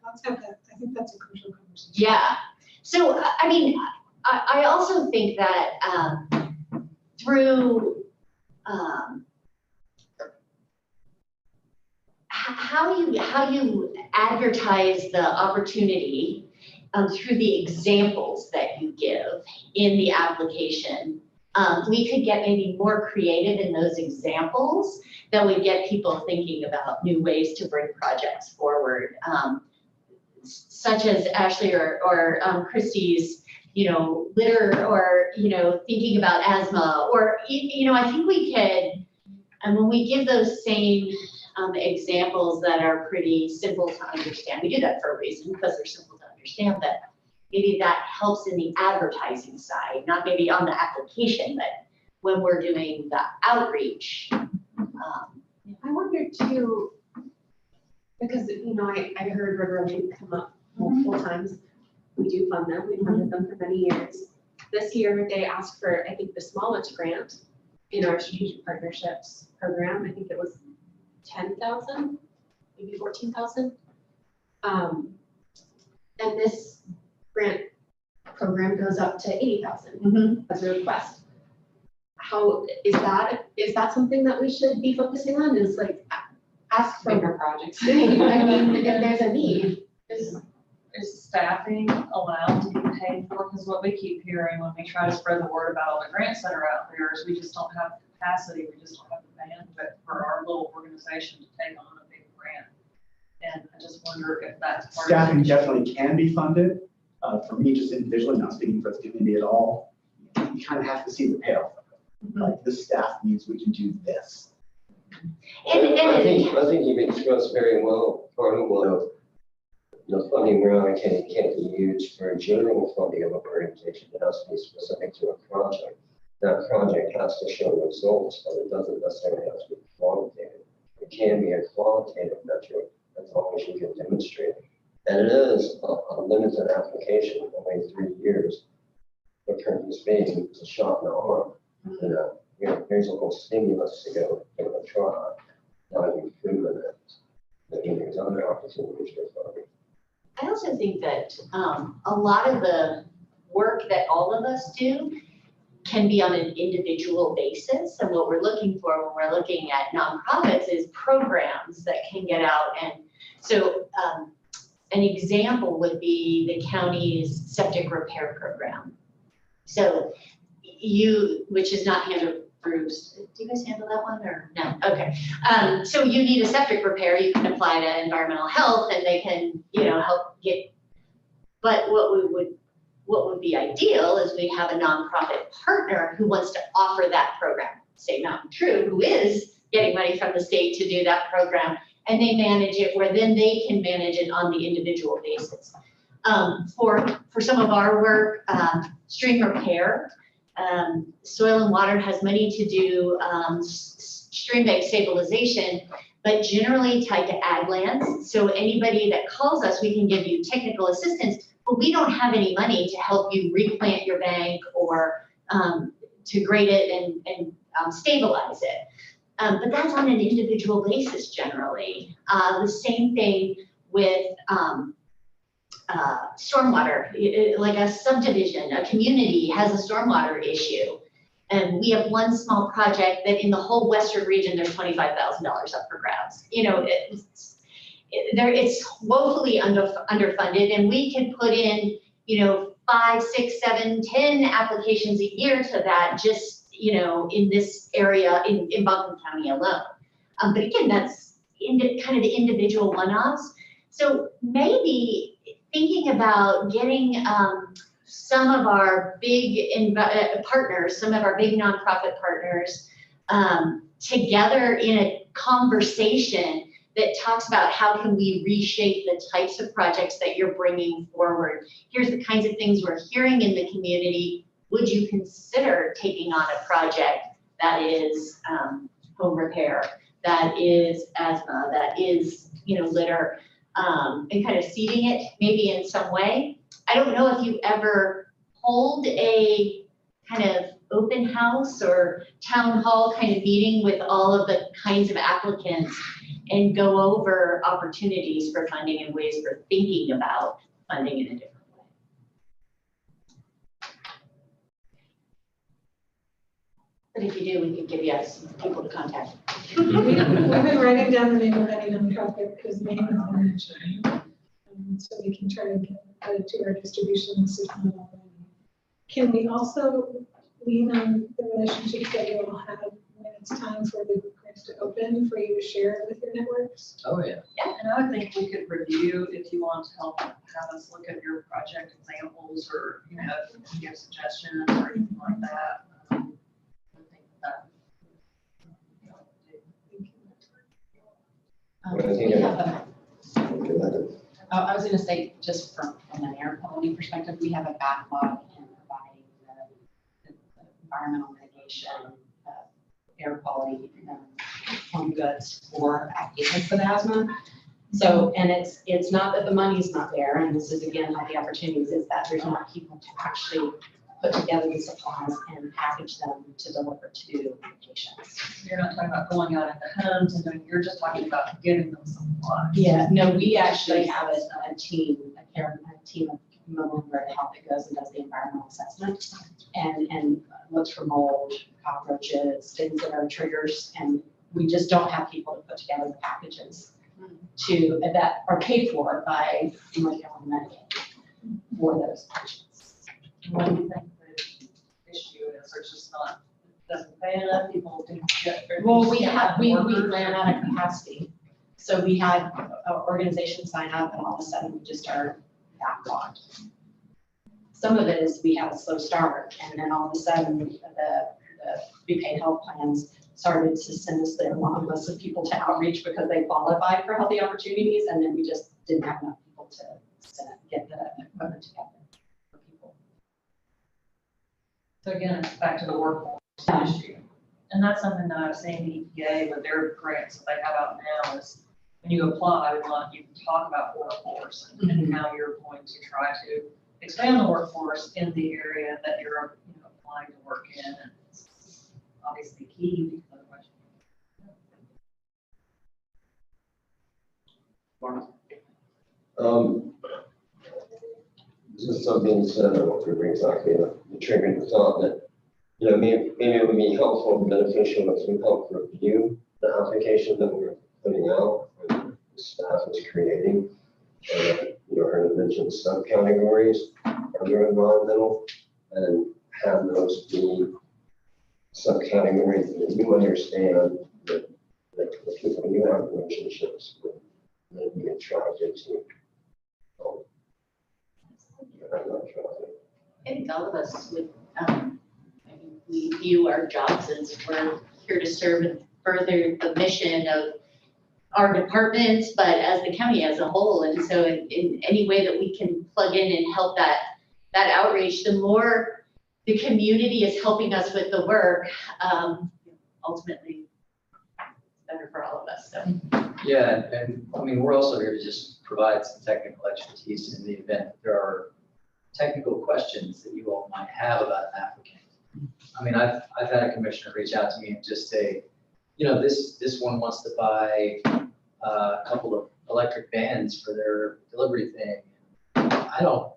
I think that's a crucial conversation. Yeah. So, I mean, I also think that through how you advertise the opportunity through the examples that you give in the application, we could get maybe more creative in those examples that would get people thinking about new ways to bring projects forward, such as Ashley or Christie's litter or, thinking about asthma or, I think we could, and when we give those same examples that are pretty simple to understand, we do that for a reason because they're simple to understand, but maybe that helps in the advertising side, not maybe on the application, but when we're doing the outreach. I wonder too, because, I heard River Link come up multiple times. We do fund them, we funded them for many years. This year, they asked for, I think, the smallest grant in our strategic partnerships program. I think it was 10,000, maybe 14,000. And this grant program goes up to 80,000 as a request. How is that something that we should be focusing on? Is like ask for Bigger projects. I mean, if there's a need. Is staffing allowed to be paid for? Because what we keep hearing when we try to spread the word about all the grants that are out there is we just don't have capacity, we just don't have the bandwidth for our little organization to take on a big grant. And I just wonder if that's part of Staffing it. definitely can be funded. For me, just individually, not speaking for the community at all, you kind of have to see the payoff. Like this staff means we can do this. I think you've expressed very well part of what the funding we're allocating can't be used for general funding of an organization. It has to be specific to a project. That project has to show results, but it doesn't necessarily have to be quantitative. It can be a qualitative metric as long as you can demonstrate it. And it is a limited application, only 3 years. The purpose being to shot in the arm. Here's a little stimulus to go give it a try. Now you've proven it. Then there's other opportunities for funding. I also think that a lot of the work that all of us do can be on an individual basis. And what we're looking for when we're looking at nonprofits is programs that can get out. And so an example would be the county's septic repair program. So which is not handled through, do you guys handle that one or no? Okay. So you need a septic repair, you can apply to environmental health and they can, help get, but what would be ideal is we have a nonprofit partner who wants to offer that program. Say Mountain True, who is getting money from the state to do that program, and they manage it where then they can manage it on the individual basis. For some of our work, stream repair, Soil and Water has money to do stream bank stabilization, but generally tied to ag lands. So anybody that calls us, we can give you technical assistance, but we don't have any money to help you replant your bank or to grade it and stabilize it. But that's on an individual basis generally. The same thing with stormwater, like a subdivision, a community has a stormwater issue. And we have one small project that in the whole Western region, there's $25,000 up for grabs. It's woefully underfunded, and we can put in, 5, 6, 7, 10 applications a year to that just, in this area in Buncombe County alone. But again, that's kind of the individual one-offs. So maybe thinking about getting some of our big partners, some of our big nonprofit partners together in a conversation that talks about how can we reshape the types of projects that you're bringing forward. Here's the kinds of things we're hearing in the community. Would you consider taking on a project that is home repair, that is asthma, that is, litter, and kind of seeding it maybe in some way? I don't know if you ever hold a kind of open house or town hall kind of meeting with all of the kinds of applicants and go over opportunities for funding and ways for thinking about funding in a different way. But if you do, we can give you some people to contact. We've been writing down the name of any nonprofit because name has been mentioned. So we can try to get added to our distribution system. Can we also lean on the relationships that you'll have when it's time for the next to open for you to share with your networks. Oh, yeah. And I think we could review if you want to help have us look at your project examples or, you know, if you have suggestions or anything like that. I think that. We have a, Good. I was gonna say, just from an air quality perspective, we have a backlog in providing the environmental mitigation, air quality, home goods for applications for the asthma. So, and it's not that the money's not there, and this is again, how the opportunities is that there's not people to actually put together the supplies and package them to deliver to patients. You're not talking about going out into homes and doing, you're just talking about getting them supplies. Yeah, no, we actually have a team, a team of Memorial Health that goes and does the environmental assessment and looks for mold, cockroaches, things that are triggers, and we just don't have people to put together the packages that are paid for by North Carolina Medicaid for those patients. What do you think the issue is, or it's just not, doesn't pay enough, people didn't get. Well, we ran out of capacity. So we had an organization sign up and all of a sudden we just are backlogged. Some of it is we have a slow start and then all of a sudden the prepaid health plans started to send us their long list of people to outreach because they qualified for healthy opportunities and then we just didn't have enough people to get the equipment together for people. So again, it's back to the workforce issue. And that's something that I've seen the EPA with their grants that they have out now is when you apply, we want you to talk about workforce and how you're going to try to expand the workforce in the area that you're applying to work in. And it's obviously key to the question. This is something that Dr. brings back here, the triggering the thought that, maybe it would be helpful and beneficial if we help review the application that we're putting out and the staff is creating. Her mentioned subcategories under environmental and have those be subcategories that you understand that the people you have relationships with that you attracted to. I think all of us would, we view our jobs as we're here to serve and further the mission of our departments, but as the county as a whole. And so in any way that we can plug in and help that outreach, the more the community is helping us with the work, ultimately it's better for all of us, so. Yeah, and I mean, we're also here to just provide some technical expertise in the event that there are technical questions that you all might have about an applicant. I mean, I've had a commissioner reach out to me and just say, this one wants to buy a couple of electric vans for their delivery thing. I don't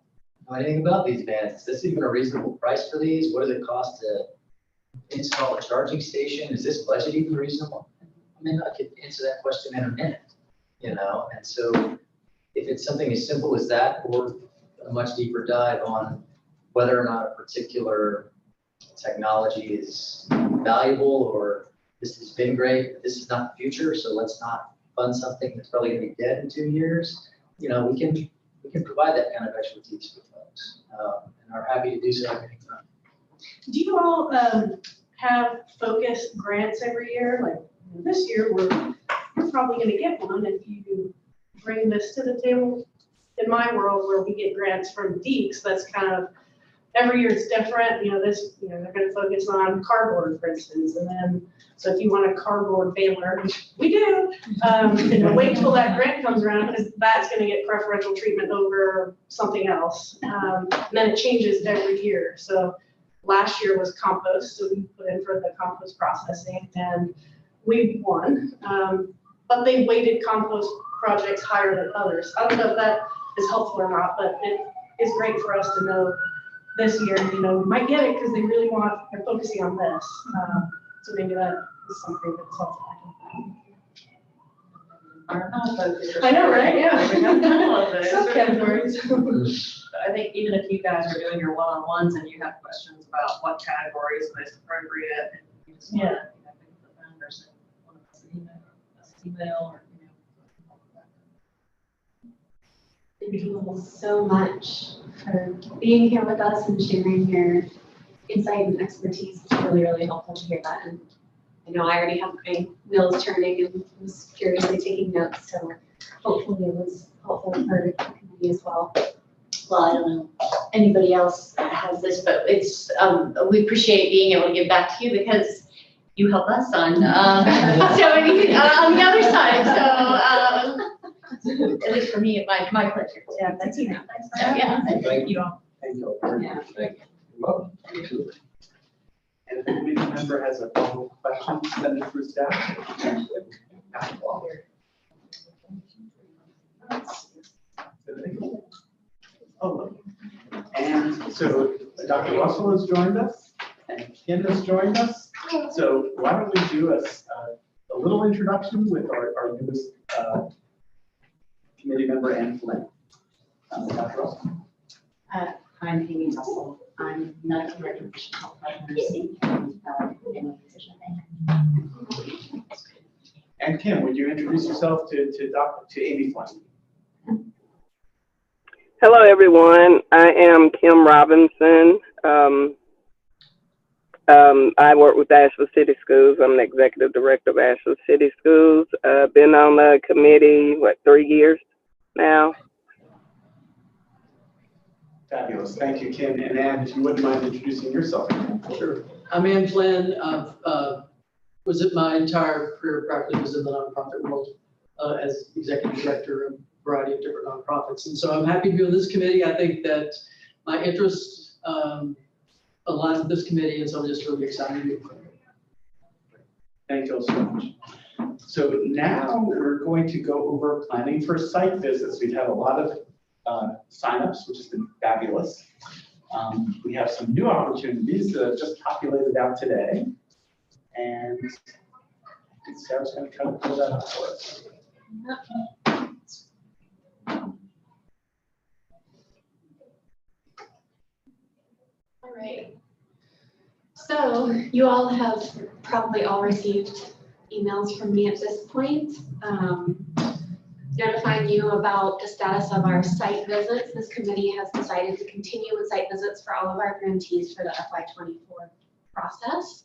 know anything about these vans. Is this even a reasonable price for these? What does it cost to install a charging station? Is this budget even reasonable? I mean, I could answer that question in a minute, and so if it's something as simple as that, or a much deeper dive on whether or not a particular technology is valuable, or this has been great, but this is not the future, so let's not fund something that's probably going to be dead in 2 years. We can provide that kind of expertise for folks, and are happy to do so anytime. Do you all have focused grants every year? Like this year, you're probably going to get one if you bring this to the table. In my world, where we get grants from Deeks, that's kind of every year it's different. They're going to focus on cardboard, for instance, and then so if you want a cardboard baler, which we do, wait till that grant comes around because that's going to get preferential treatment over something else. And then it changes every year. So last year was compost, so we put in for the compost processing, and we won. But they weighted compost projects higher than others. I don't know if that is helpful or not, but it is great for us to know this year, we might get it because they're focusing on this. So maybe that is something that's helpful. I know, right? Yeah. Subcategories. I think even if you guys are doing your one-on-ones and you have questions about what category is most appropriate, and you just want to, email or, Thank you all so much for being here with us and sharing your insight and expertise. It's really, really helpful to hear that. And I know I already have my wheels turning and was furiously taking notes, so hopefully it was helpful for the community as well. Well, I don't know anybody else has this, but it's, we appreciate being able to give back to you because you help us on, so many, on the other side, so, at least for me, my pleasure. Yeah, that's you. Yeah. Thank you. Thank you. Yeah. Thank you. And if the committee member has a follow-up question, send it through staff. Oh, and so Dr. Russell has joined us, and Kim has joined us. So why don't we do a little introduction with our newest committee member, Ann Flynn. Dr. Russell. I'm Amy Russell. I'm medical director of Mission Health Nursing and family physician. And Kim, would you introduce yourself to Amy Flynn? Hello, everyone. I am Kim Robinson. I work with Asheville City Schools. I'm the executive director of Asheville City Schools. Been on the committee, 3 years now. Fabulous. Thank you, Kim. And Ann, if you wouldn't mind introducing yourself. Sure. I'm Ann Flynn. Was it my entire career practically was in the nonprofit world as executive director of a variety of different nonprofits. And so I'm happy to be on this committee. I think that my interest aligns with this committee, and so I'm just really excited to be here. Thank you all so much. So now we're going to go over planning for site visits. We've had a lot of signups, which has been fabulous. We have some new opportunities that have just populated out today. And Sarah's going to kind of pull that up for us. All right. So you all have probably all received emails from me at this point, notifying you about the status of our site visits. This committee has decided to continue with site visits for all of our grantees for the FY24 process.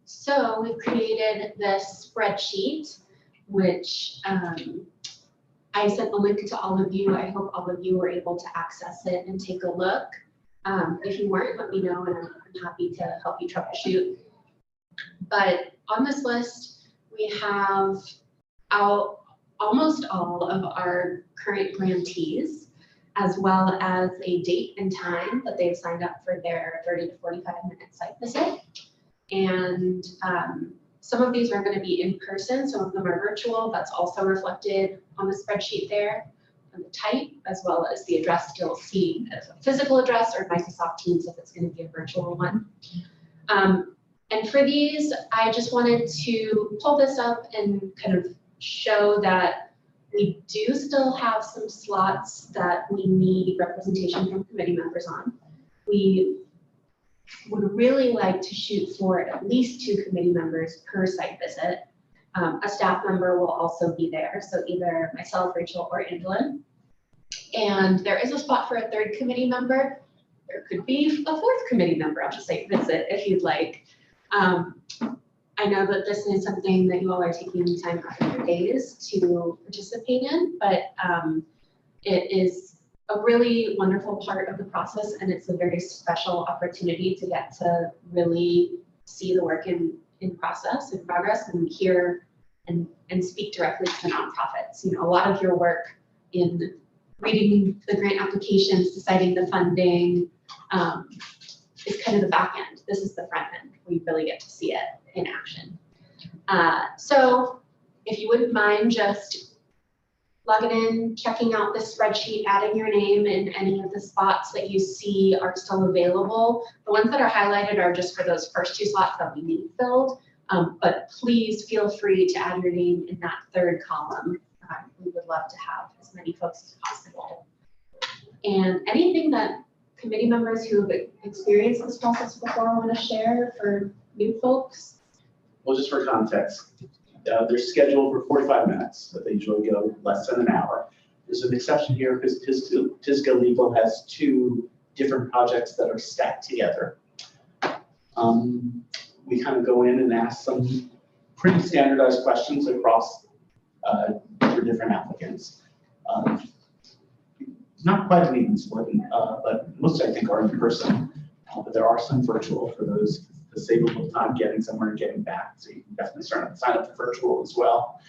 So we've created this spreadsheet, which I sent the link to all of you. I hope all of you were able to access it and take a look. If you weren't, let me know, and I'm happy to help you troubleshoot. But on this list, we have almost all of our current grantees, as well as a date and time that they've signed up for their 30 to 45-minute site visit. And some of these are going to be in person, some of them are virtual. That's also reflected on the spreadsheet there, and the type, as well as the address you'll see as a physical address or Microsoft Teams if it's going to be a virtual one. And for these, I just wanted to pull this up and kind of show that we do still have some slots that we need representation from committee members on. We would really like to shoot for at least 2 committee members per site visit. A staff member will also be there, so either myself, Rachel, or Angela. And there is a spot for a 3rd committee member. There could be a 4th committee member on the site visit if you'd like. I know that this is something that you all are taking time out of your days to participate in, but it is a really wonderful part of the process, and it's a very special opportunity to get to really see the work in progress and hear and speak directly to the nonprofits. You know, a lot of your work in reading the grant applications, deciding the funding, is kind of the back end. This is the front end. We really get to see it in action. So if you wouldn't mind just logging in, checking out this spreadsheet, adding your name in any of the spots that you see are still available. The ones that are highlighted are just for those first 2 slots that we need filled. But please feel free to add your name in that 3rd column. We would love to have as many folks as possible. And anything that committee members who have experienced this process before want to share for new folks? Well, just for context, They're scheduled for 45 minutes, but they usually go less than an hour. There's an exception here because Tisca Legal has two different projects that are stacked together. We kind of go in and ask some pretty standardized questions across for different applicants. Not quite an even split, but most I think are in person, but there are some virtual for those to save a little time getting somewhere and getting back. So you can definitely sign up for virtual as well.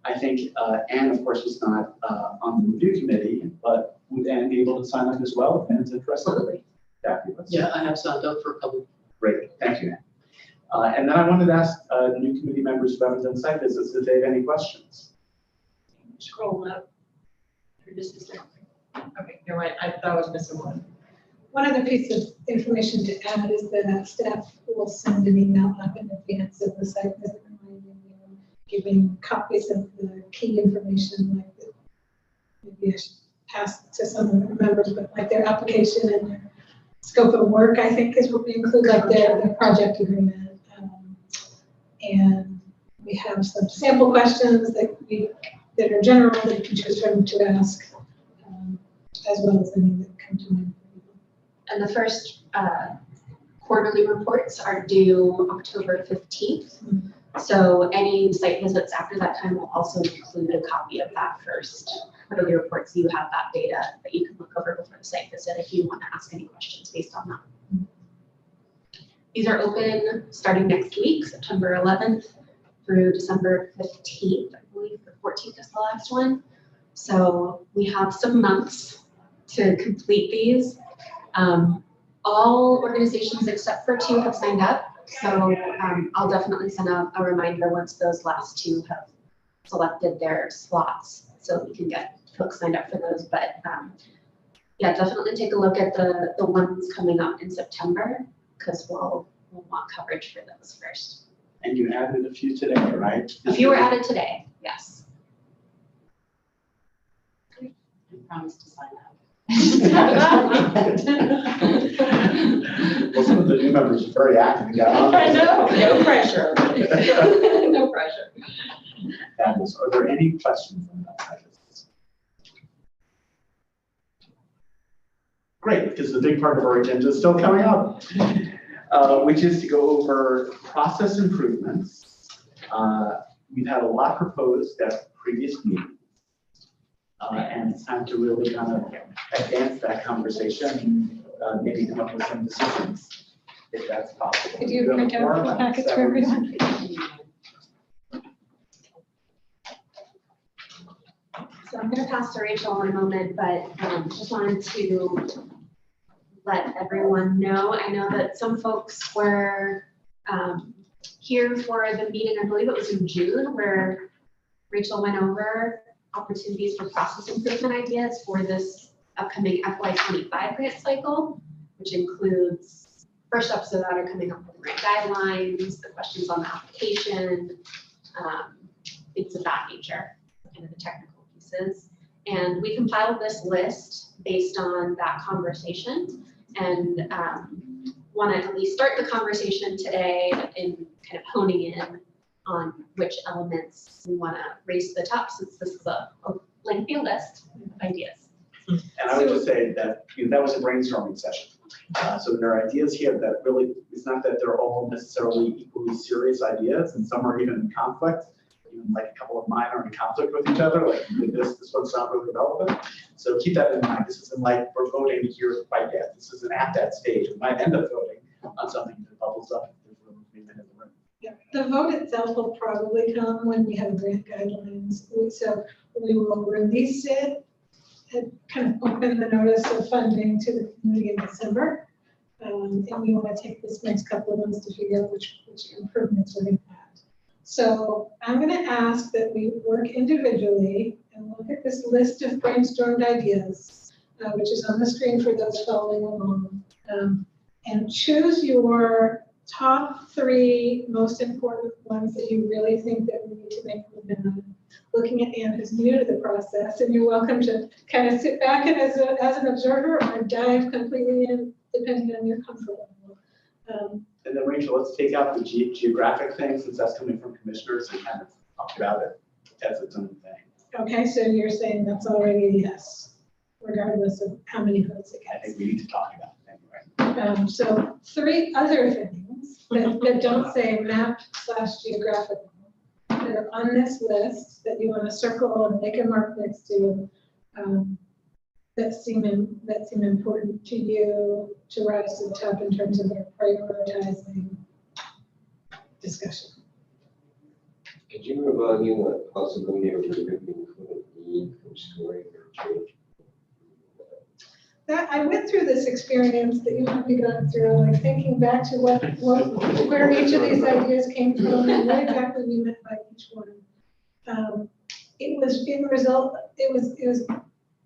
I think Anne, of course, was not on the review committee, but would Anne be able to sign up as well if Anne's interested? Fabulous. Yeah, I have signed up for a couple. Great, thank you, Anne. And then I wanted to ask new committee members who haven't done site visits if they have any questions. Scroll up. Or just a second. Okay, you're right. I thought I was missing one. One other piece of information to add is that staff will send an email up in advance of the site visit, reminding you, giving copies of the key information, like maybe I should pass to some of the members, but like their application and their scope of work, I think is what we include, like their project agreement. And we have some sample questions that are general that you can choose from to ask, as well as any that come to mind. And the first quarterly reports are due October 15th. So any site visits after that time will also include a copy of that first quarterly report. So you have that data that you can look over before the site visit if you want to ask any questions based on that. These are open starting next week, September 11th through December 15th. I believe the 14th is the last one. So we have some months to complete these. All organizations except for 2 have signed up. So I'll definitely send out a reminder once those last 2 have selected their slots so we can get folks signed up for those. But yeah, definitely take a look at the ones coming up in September because we'll want coverage for those first. And you added a few today, right? A few were added today, yes. I promise to sign up. Well, some of the new members are very active and got on. I know, no pressure. No pressure. Fabulous. Are there any questions on that? Great, because the big part of our agenda is still coming up, which is to go over process improvements. We've had a lot proposed at previous meetings. And it's time to really kind of advance that conversation, maybe come up with some decisions, if that's possible. Could you print out the packets for everyone? So I'm going to pass to Rachel in a moment, but just wanted to let everyone know. I know that some folks were here for the meeting, I believe it was in June, where Rachel went over opportunities for process improvement ideas for this upcoming FY25 grant cycle, which includes first steps that are coming up with grant guidelines, the questions on the application, things of that nature, kind of the technical pieces. And we compiled this list based on that conversation and want to at least start the conversation today in kind of honing in on which elements we want to raise to the top, since this is a lengthy list of ideas. And I would just say that that was a brainstorming session. So there are ideas here that really, it's not that they're all necessarily equally serious ideas, and some are even in conflict. Even like a couple of mine are in conflict with each other, like this one's not really relevant. So keep that in mind. This isn't like we're voting here quite yet. This isn't at that stage. We might end up voting on something that bubbles up if there's room in the room. Yeah, the vote itself will probably come when we have grant guidelines. So we will release it and kind of open the notice of funding to the community in December. And we want to take this next couple of months to figure out which improvements we're going to add. So I'm going to ask that we work individually and look at this list of brainstormed ideas, which is on the screen for those following along, and choose your top 3 most important ones that you really think that we need to make movement on. Looking at Anne, who's new to the process, and you're welcome to kind of sit back and as an observer or dive completely in, depending on your comfort level. And then Rachel, let's take out the geographic thing since that's coming from commissioners and kind of talk about it as its own thing. Okay, so you're saying that's already a yes, regardless of how many votes it I gets. think we need to talk about it anyway. So 3 other things that don't say map/geographical that are on this list that you want to circle and make a mark next to, that seem important to you to rise to the top in terms of their prioritizing discussion. Could you remind me what possibility of removing need from scoring or change? That, I went through this experience that you might be going through, like thinking back to where each of these ideas came from and what exactly we meant by each one. It was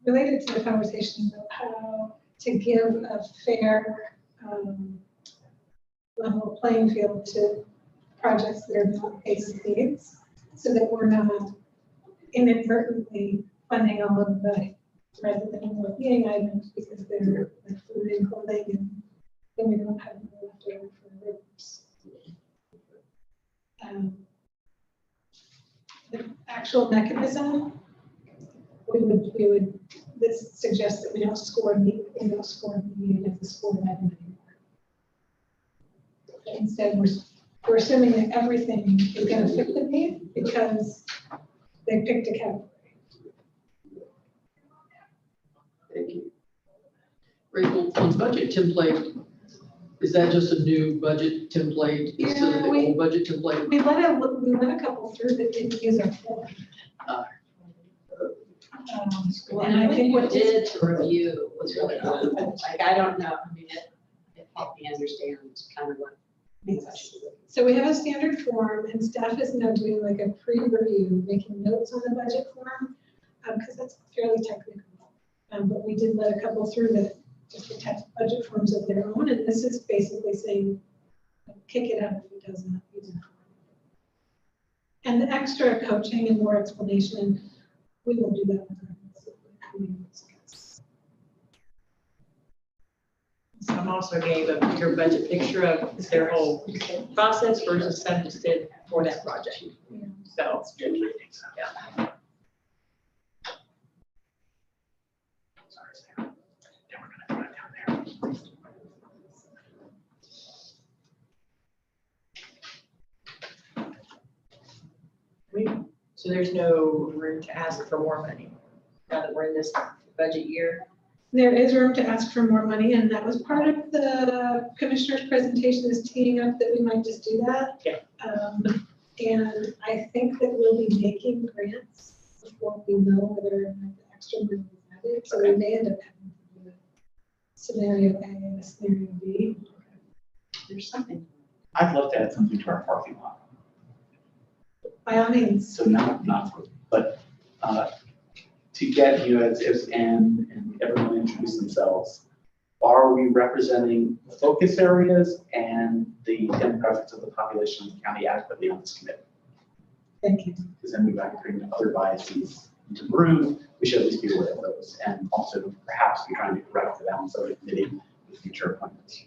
related to the conversation of how to give a fair level playing field to projects that are not basic needs, so that we're not inadvertently funding all of the resident well-being items because they're like food and clothing, and then we don't have enough left over for roads. The actual mechanism, this suggests that we don't score need as a score item anymore. Instead, we're assuming that everything is going to fit the need because they picked a category. Thank you. Rachel, on budget template, is that just a new budget template instead of the old budget template? We let a couple through that didn't use our form. And I think what did to review was really helpful. Like, I don't know, I mean, it helped me understand kind of what. So we have a standard form, and staff is now doing like a pre-review, making notes on the budget form, because that's fairly technical. But we did let a couple through that just attach budget forms of their own, and this is basically saying, kick it out if it doesn't. And the extra coaching and more explanation, we will do that regardless of how many votes it gets. Some also gave a bigger budget picture of their whole process versus some just did for that project. Yeah. So, yeah. So there's no room to ask for more money now that we're in this budget year? There is room to ask for more money, and that was part of the commissioner's presentation, is teeing up that we might just do that. Yeah. And I think that we'll be making grants before we know whether or not the extra money is added. So we may end up having to do a scenario A and a scenario B. There's something. I'd love to add something to our parking lot. By all means. So not for, but to get you as Anne and everyone introduce themselves, are we representing the focus areas and the demographics of the population of the county adequately on this committee? Thank you. Because then we might bring other biases into the room. We should at least be aware of those, and also perhaps be trying to correct the balance of the committee with future appointments.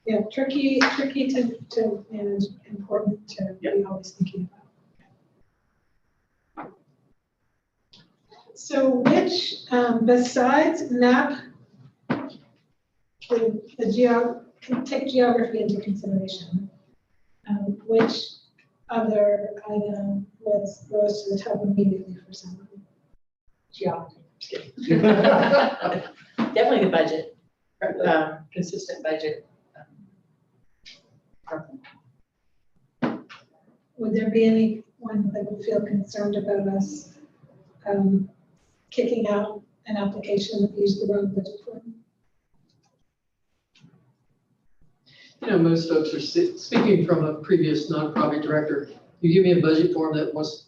Yeah, tricky to manage, important to be always thinking about. So which, besides map, take geography into consideration, which other item rose to the top immediately for someone? Geography. Definitely the budget, consistent budget. Would there be anyone that would feel concerned about us kicking out an application that used the wrong budget form? You know, most folks are speaking from a previous nonprofit director. You give me a budget form that wants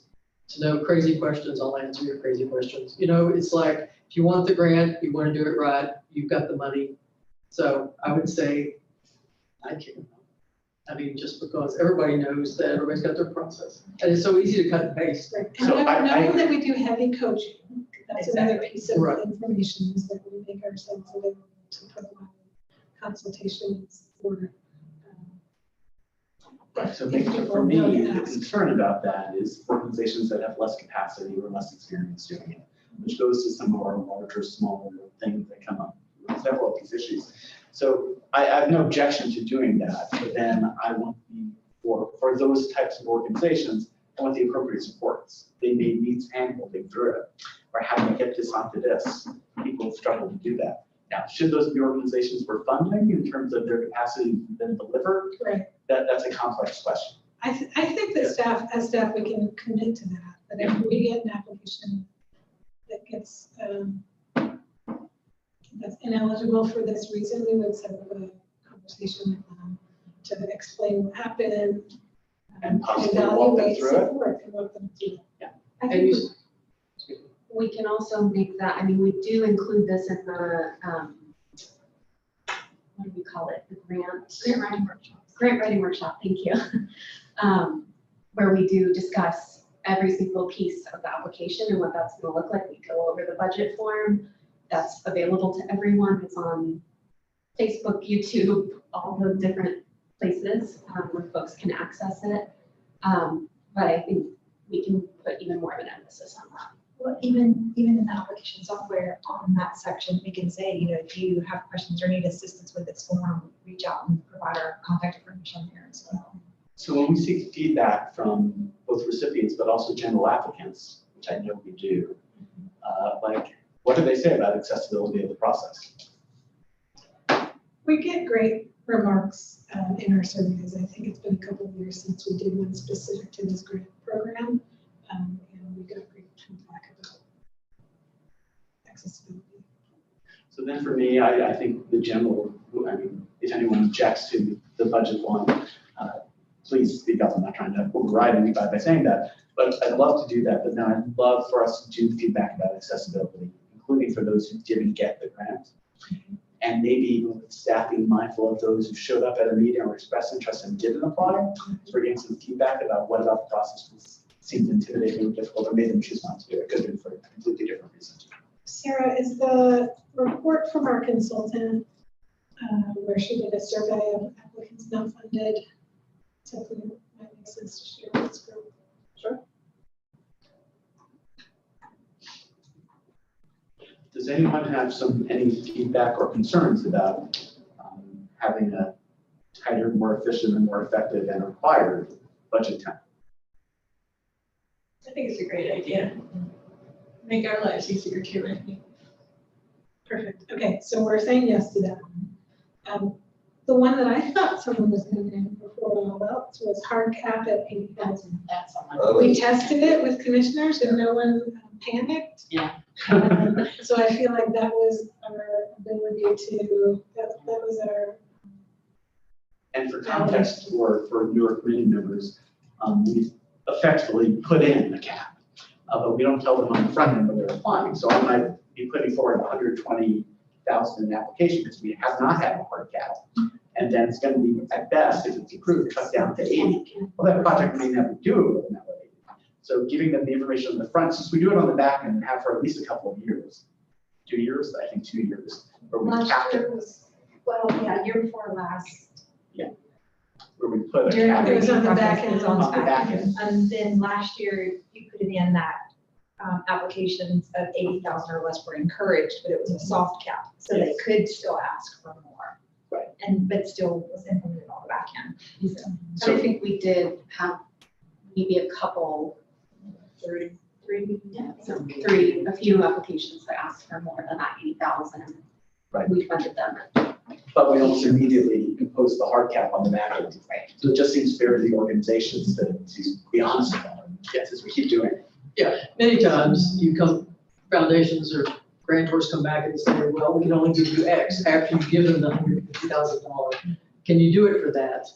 to know crazy questions, I'll answer your crazy questions. You know, it's like, if you want the grant, you want to do it right, you've got the money. So I would say, I can't. I mean, just because everybody knows that everybody's got their process. And it's so easy to cut and paste. Right. And knowing that we do heavy coaching, that's another piece of Right. information, is that we make ourselves available to provide consultations for Right, so maybe for me, the concern about that is organizations that have less capacity or less experience doing it, which goes to some of our larger, smaller things that come up with several of these issues. So I have no objection to doing that, but then I want for those types of organizations, I want the appropriate supports. They may need hand-holding through it, or how do we get this onto this? People struggle to do that. Now, should those be organizations for funding in terms of their capacity to then deliver? Right. That's a complex question. I think that as staff, we can commit to that, that if we get an application that gets, that's ineligible for this reason, we would set up a conversation with them to explain what happened. And possibly walk them evaluate through it. support and walk them through it. I think we can also make that, I mean, we do include this in the, what do we call it? The grant writing workshop. Grant writing workshop, thank you. Where we do discuss every single piece of the application and what that's gonna look like. We go over the budget form that's available to everyone. It's on Facebook, YouTube, all the different places where folks can access it. But I think we can put even more of an emphasis on that. Well, even in the application software on that section, we can say, you know, if you have questions or need assistance with this form, reach out and provide our contact information there as well. So when we seek feedback from both recipients, but also general applicants, which I know we do, like, what do they say about accessibility of the process? We get great remarks in our surveys. I think it's been a couple of years since we did one specific to this grant program. And we got great feedback about accessibility. So then for me, I think the general, I mean, if anyone objects to the budget one, please speak up. I'm not trying to override anybody by saying that, but I'd love to do that. But then I'd love for us to do feedback about accessibility, including for those who didn't get the grant. And maybe with staff being mindful of those who showed up at a meeting or expressed interest and didn't apply. So we're getting some feedback about what about the process seemed intimidating or difficult or made them choose not to do it. Could have been for a completely different reason. Sarah, is the report from our consultant where she did a survey of applicants not funded something that might make sense to share with this group? Sure. Does anyone have any feedback or concerns about having a tighter, more efficient, and more effective and required budget time? I think it's a great idea. Make our lives easier too, I think. Perfect. Okay, so we're saying yes to that. The one that I thought someone was going to do before all else was hard cap at 80,000. That's We tested it with commissioners and no one panicked. Yeah. So I feel like that was our ability to, that was our. And for context for newer committee members, we effectively put in a cap, but we don't tell them on the front end when they're applying. So I might be putting forward 120,000 in application because we have not had a hard cap. And then it's going to be, at best, if it's approved, cut down to 80. Well, that project may never do it. So giving them the information on the front, since we do it on the back end and have for at least a couple of years, 2 years, I think 2 years, where we capped it. Well, yeah, year before last. Yeah, where we put a During cap. It was on the back It was end. on the On the back back end. And then last year, you put it in that applications of 80,000 or less were encouraged, but it was a soft cap. So they could still ask for more. Right. But still was implemented on the back end. So I think we did have maybe a couple, Three. a few applications that asked for more than that 80,000. Right. We funded them. But we almost immediately imposed the hard cap on the back end. Right. So it just seems fair to the organizations to be honest about it. Yes, as we keep doing it. Yeah, many times foundations or grantors come back and say, well, we can only give you X after you give them the $150,000. Can you do it for that?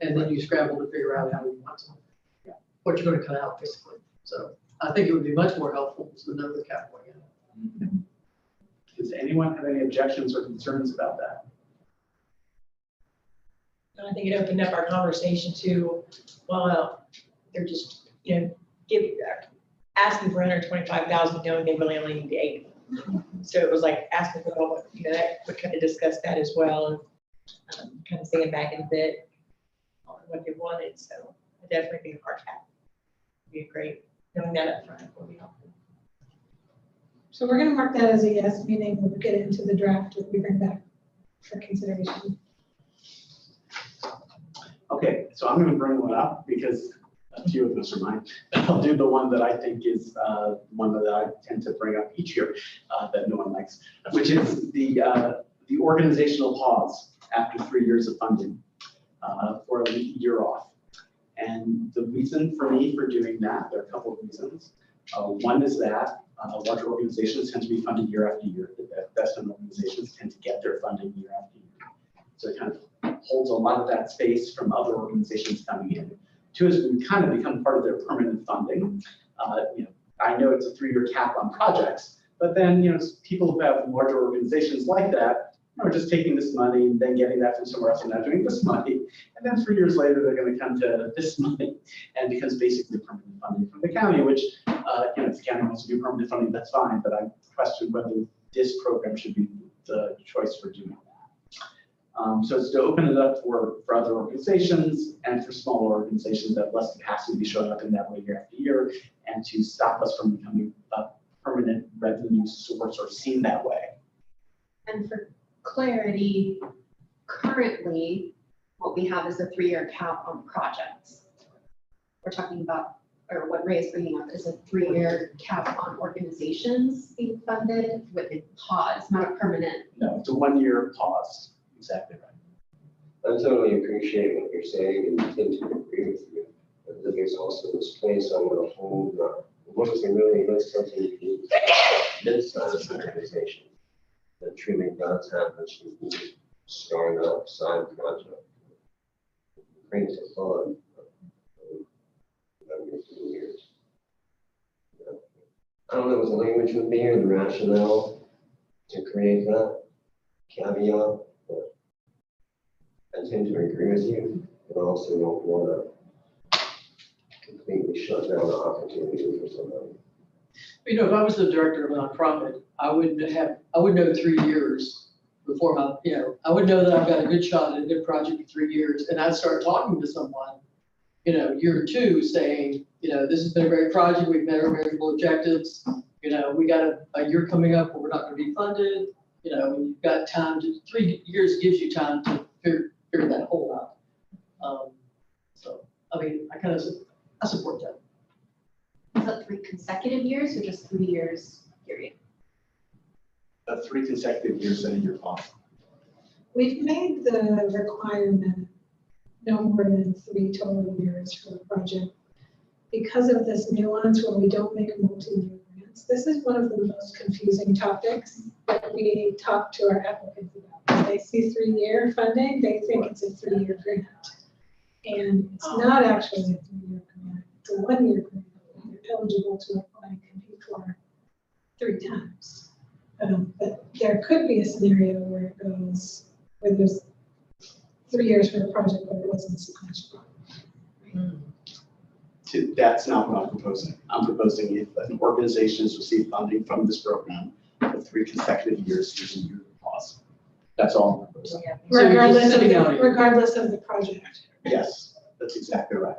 And then you scramble to figure out how you want to, what you're going to cut out basically. So I think it would be much more helpful to know the cap going in. Does anyone have any objections or concerns about that? I think it opened up our conversation to, well, they're just, asking for 125,000, knowing they really only need the 80. So it was like asking for the whole, that we kind of discussed that as well, and kind of thinking back in a bit. what they wanted, so I'd definitely be a hard cap. Be great, knowing that up front will be helpful. So we're gonna mark that as a yes, meaning we'll get it into the draft that we bring back for consideration. Okay, so I'm gonna bring one up because a few of those are mine. I'll do the one that I think is one that I tend to bring up each year that no one likes, which is the organizational pause after 3 years of funding for a year off. And the reason for me for doing that, there are a couple of reasons. One is that larger organizations tend to be funded year after year. The best-known organizations tend to get their funding year after year. So it kind of holds a lot of that space from other organizations coming in. Two is we kind of become part of their permanent funding. I know it's a 3-year cap on projects, but then people who have larger organizations like that are just taking this money and then getting that from somewhere else and now doing this money. And then 3 years later, they're going to come to this money and it becomes basically permanent funding from the county, which if the county wants to do permanent funding, that's fine, but I question whether this program should be the choice for doing that. So it's to open it up for other organizations and for smaller organizations that have less capacity to be showing up in that way year after year, and to stop us from becoming a permanent revenue source or seen that way. And for clarity, currently, what we have is a 3-year cap on projects. We're talking about, or what Ray is bringing up is a 3-year cap on organizations being funded with a pause, not a permanent. No, it's a 1-year pause. Exactly right. I totally appreciate what you're saying and tend to agree with you. But I think it's also this place I'm going to hold, what is it really, that's something you need mid-sized organization that truly does have this startup side project. Bring to fun. Every few years. I don't know what the language would be or the rationale to create that caveat. I tend to agree with you, but also don't want to completely shut down the opportunity for somebody. If I was the director of a nonprofit, I would know 3 years before I would know that I've got a good shot at a good project in 3 years, and I'd start talking to someone, year 2, saying, this has been a great project, we've met our measurable objectives, we got a year coming up where we're not going to be funded, and you've got time 3 years gives you time to figure that whole out. I support that. Is that 3 consecutive years or just 3 years period? 3 consecutive years and a year off. We've made the requirement no more than 3 total years for the project because of this nuance where we don't make multi-year grants. This is one of the most confusing topics that we talk to our applicants about. When they see 3-year funding, they think it's a 3-year grant. And it's not actually a 3-year grant, it's a 1-year grant. You're eligible to apply and compete for 3 times. But there could be a scenario where there's 3 years for a project, but it wasn't sequential. That's not what I'm proposing. I'm proposing if an organization has received funding from this program for 3 consecutive years, there's a year pause. That's all I'm proposing. Regardless of the project. Yes, that's exactly right.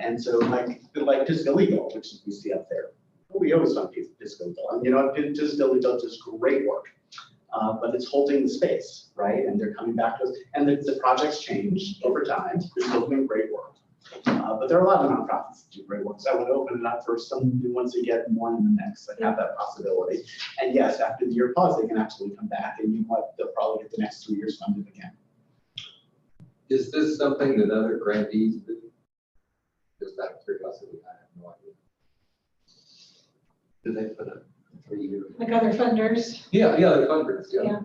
And so like Pisgah Legal, which we see up there, we always fund Pisgah Legal. And Pisgah Legal does great work, but it's holding the space, right? And they're coming back to us, and the projects change over time. They're still doing great work. But there are a lot of nonprofits that do great work. So I want to open it up for some new ones to get more in the mix that have that possibility. And yes, after the year pause, they can absolutely come back, and they'll probably get the next 3 years funded again. Is this something that other grantees do? Just out of curiosity, I have no idea. Do they put a 3-year? Like other funders. Yeah, the funders, yeah.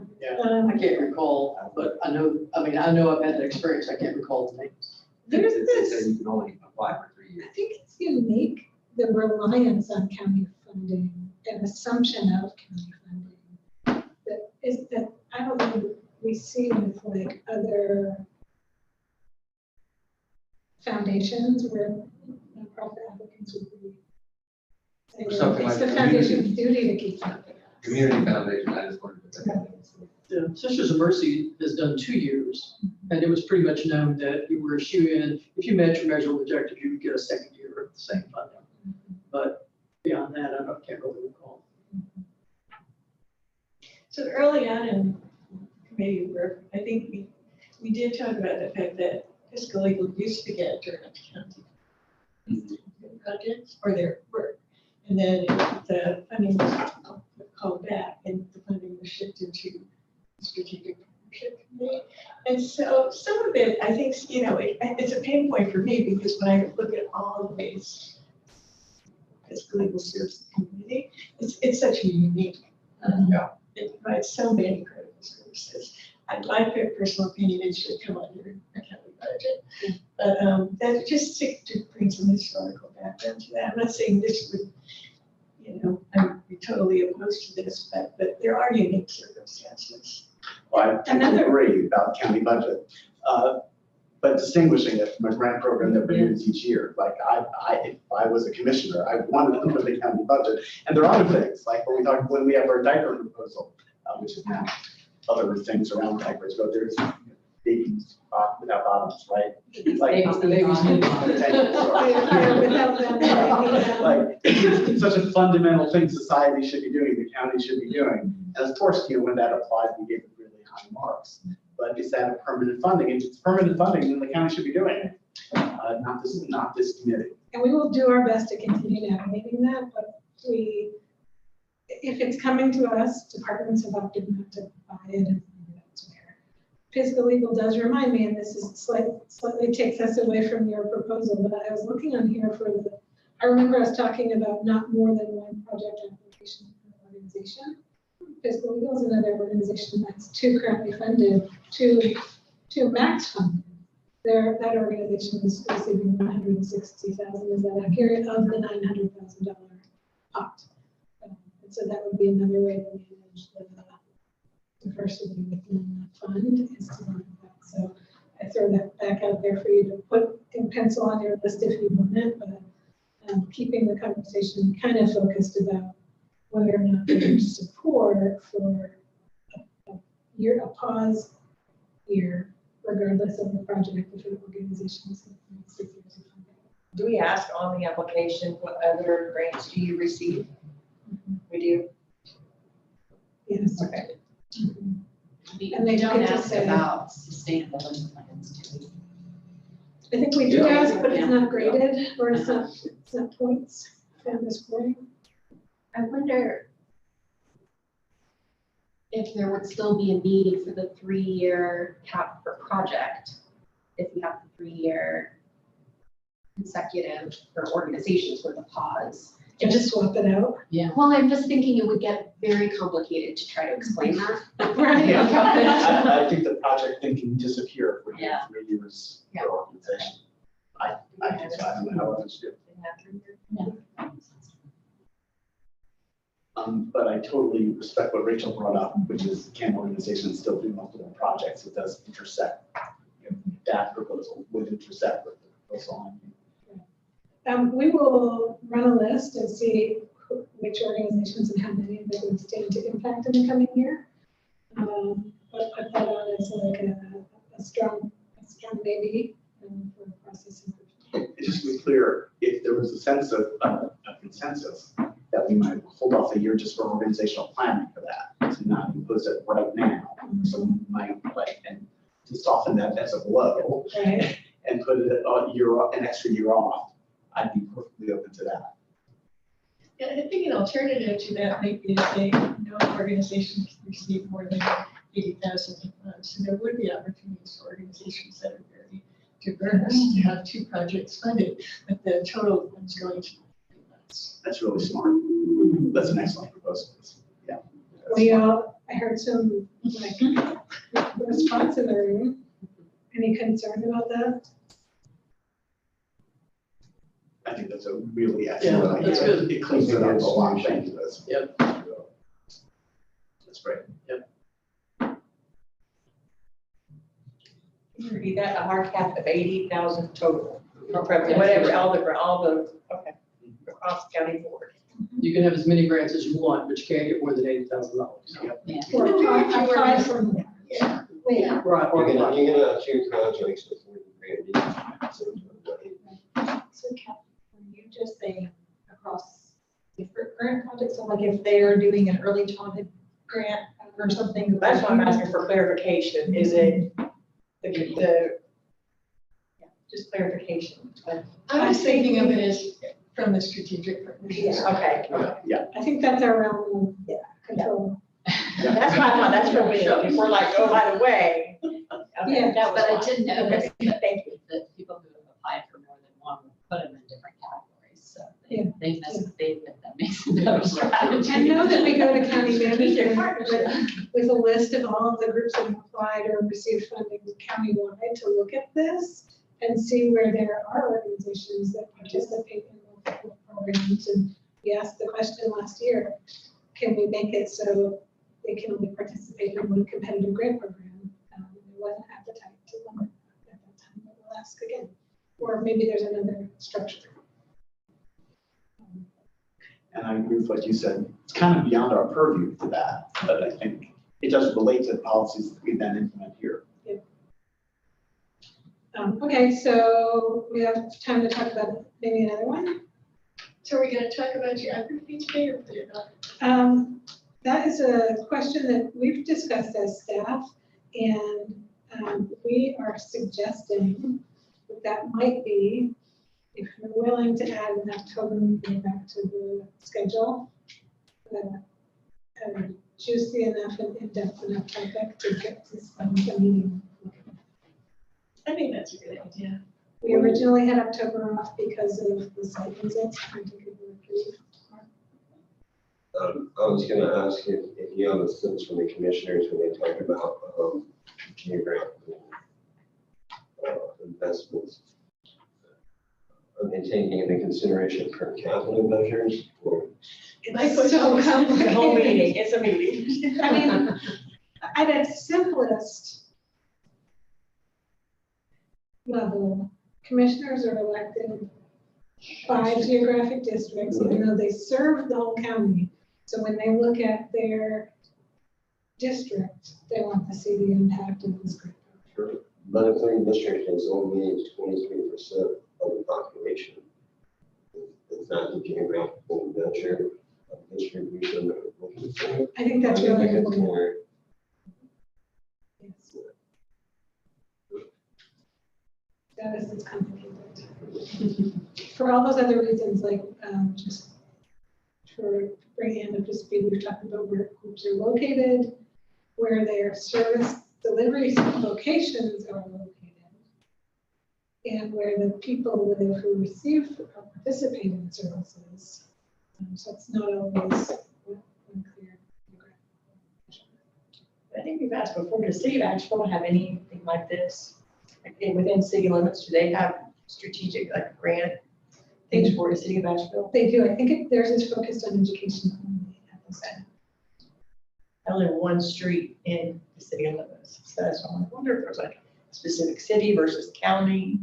I can't recall, but I know I've had that experience. I can't recall the names. There's They this, say you can only apply for 3 years. I think it's unique, the reliance on county funding and assumption of county funding. That I don't know, we see with like other foundations where nonprofit applicants would be saying, Something it's like the foundation's duty to keep funding. Community foundation, I just wanted to. Yeah, Sisters of Mercy has done 2 years, And it was pretty much known that you were a shoe-in. If you met your measurable objective, you would get a second year of the same funding. But beyond that, I can't really recall. So early on in committee work, I think we did talk about the fact that fiscal legal used to get Durham County projects or their work. And then the funding was called back and the funding was shifted to strategic partnership committee. And so some of it, I think, you know, it's a pain point for me because when I look at all the ways fiscal legal serves the community, it's such a unique, it provides so many critical services. My personal opinion, it should come under a county budget. But that just to bring some historical background to that. I'm not saying this would, you know, I'm totally opposed to this, but there are unique circumstances. Well, I agree about county budget, but distinguishing it from a grant program that renews each year. Like if I was a commissioner, I wanted to look at the county budget. And there are other things, like when we have our diaper proposal, which is now other things around diapers, but there's babies without bottoms, right? Like, like it's such a fundamental thing society should be doing, the county should be doing. And of course, you know, when that applied, we gave it really high marks. But is that a permanent funding? If it's permanent funding, then the county should be doing it, not this committee. And we will do our best to continue navigating that, but if it's coming to us, departments have opted not to buy it and elsewhere. Fiscal legal does remind me, and this is slightly takes us away from your proposal, but I was looking on here I remember us talking about not more than one project application per organization. Fiscal legal is another organization that's two currently funded, two max funded. That organization is receiving $160,000, is that accurate, of the $900,000 pot? And so that would be another way to manage the diversity within the fund is to run that. So I throw that back out there for you to put in pencil on your list if you want it, but keeping the conversation kind of focused about whether or not there's support for a pause year, regardless of the project, if an organization is 6 years of funding. Do we ask on the application what other grants do you receive? We do? Yes. Okay. And they don't get to ask say- about sustainability plans, do we? I think we do Yeah. ask, but it's not graded, or it's not points and the scoring. I wonder if there would still be a need for the 3-year cap per project, if we have the 3-year consecutive for organizations with a pause. And just swap it out. Yeah. Well, I'm just thinking it would get very complicated to try to explain that. Yeah. I think the project thing can disappear if we have 3 years Yeah. per organization. I think so. I don't know how others do. But I totally respect what Rachel brought up, which is can organizations still do multiple projects? It does intersect. You know, that proposal would intersect with the proposal. We will run a list and see which organizations and how many of them would stand to impact in the coming year. But put that on as like a strong maybe for the process. And just to be clear, if there was a sense of a consensus that we might hold off a year just for organizational planning for that, to not impose it right now. So we might like, and to soften that as a blow Right. and put it an extra year off, I'd be perfectly open to that. Yeah, I think an alternative to that might be to say no organization can receive more than 80,000 in funds. So there would be opportunities for organizations that are very diverse to have 2 projects funded, but the total is going to be less. That's really smart. That's an excellent proposal. Yeah. I heard some response in the room. Any concern about that? I think that's a really excellent Yeah, idea. that's good. It cleans it up a lot. Thank you, Liz. Yep. That's great. Yep. Be that a hard cap of 80,000 total, or whatever, all the, okay, across the county board. You can have as many grants as you want, but you can't get more than $80,000. Or apply for more. Yeah. Wait, Right, You're or gonna have two contracts before you grant it. So, so Kat, were you just saying across different grant projects? So like if they are doing an early childhood grant or something? That's why I'm asking for clarification. Is it the, yeah, just clarification. I was thinking of it as from the strategic partnerships. Okay. I think that's our realm of control. That's why I thought, that's what we, if we're like, oh, by the way. Okay, Yeah, that was But I fine. did notice Okay, that, thank you. that people who have applied for more than one, will put them in different categories, so Yeah. they misbehave, if that makes a better strategy. I know that we go to county Strategic management with a list of all of the groups that have applied or received funding countywide to look at this and see where there are organizations that participate in multiple programs. And we asked the question last year, can we make it so they can only participate in one competitive grant program? There wasn't appetite to limit at that time, but we'll ask again. Or maybe there's another structure. And I agree with what you said. It's kind of beyond our purview for that, but I think it does relate to the policies that we then implement here. Okay, so we have time to talk about maybe another one. So are we gonna talk about geography today or put it on? That is a question that we've discussed as staff, and we are suggesting that might be, if you're willing to add an October meeting back to the schedule, juicy enough and in-depth enough topic to get this from the meeting. I think that's a good idea. We originally had October off because of the site visits. I think it would be- I was gonna ask if you have a sense from the commissioners when they talk about geographical investments, and taking into consideration current capital measures or. My question So was the whole complicated. meeting, it's a meeting. I mean, at its simplest level, commissioners are elected by geographic districts, even though they serve the whole county. So when they look at their district, they want to see the impact of this group. Sure. But if their district is only 23% of the population, it's not the geographical measure of distribution that we're looking for. I think that's really important. Yes. That is, it's complicated. For all those other reasons, like just for bringing in up to speed, we've talked about where groups are located, where their service delivery locations are located, and where the people live who receive or participate in services. So it's not always unclear. I think we've asked before, does City of Asheville have anything like this? Like, within city limits, do they have strategic, like, grant things for the City of Asheville? They do. I think theirs is focused on education only at this time. I live one street in the city limits, so that's why I wonder if there's like a specific city versus county.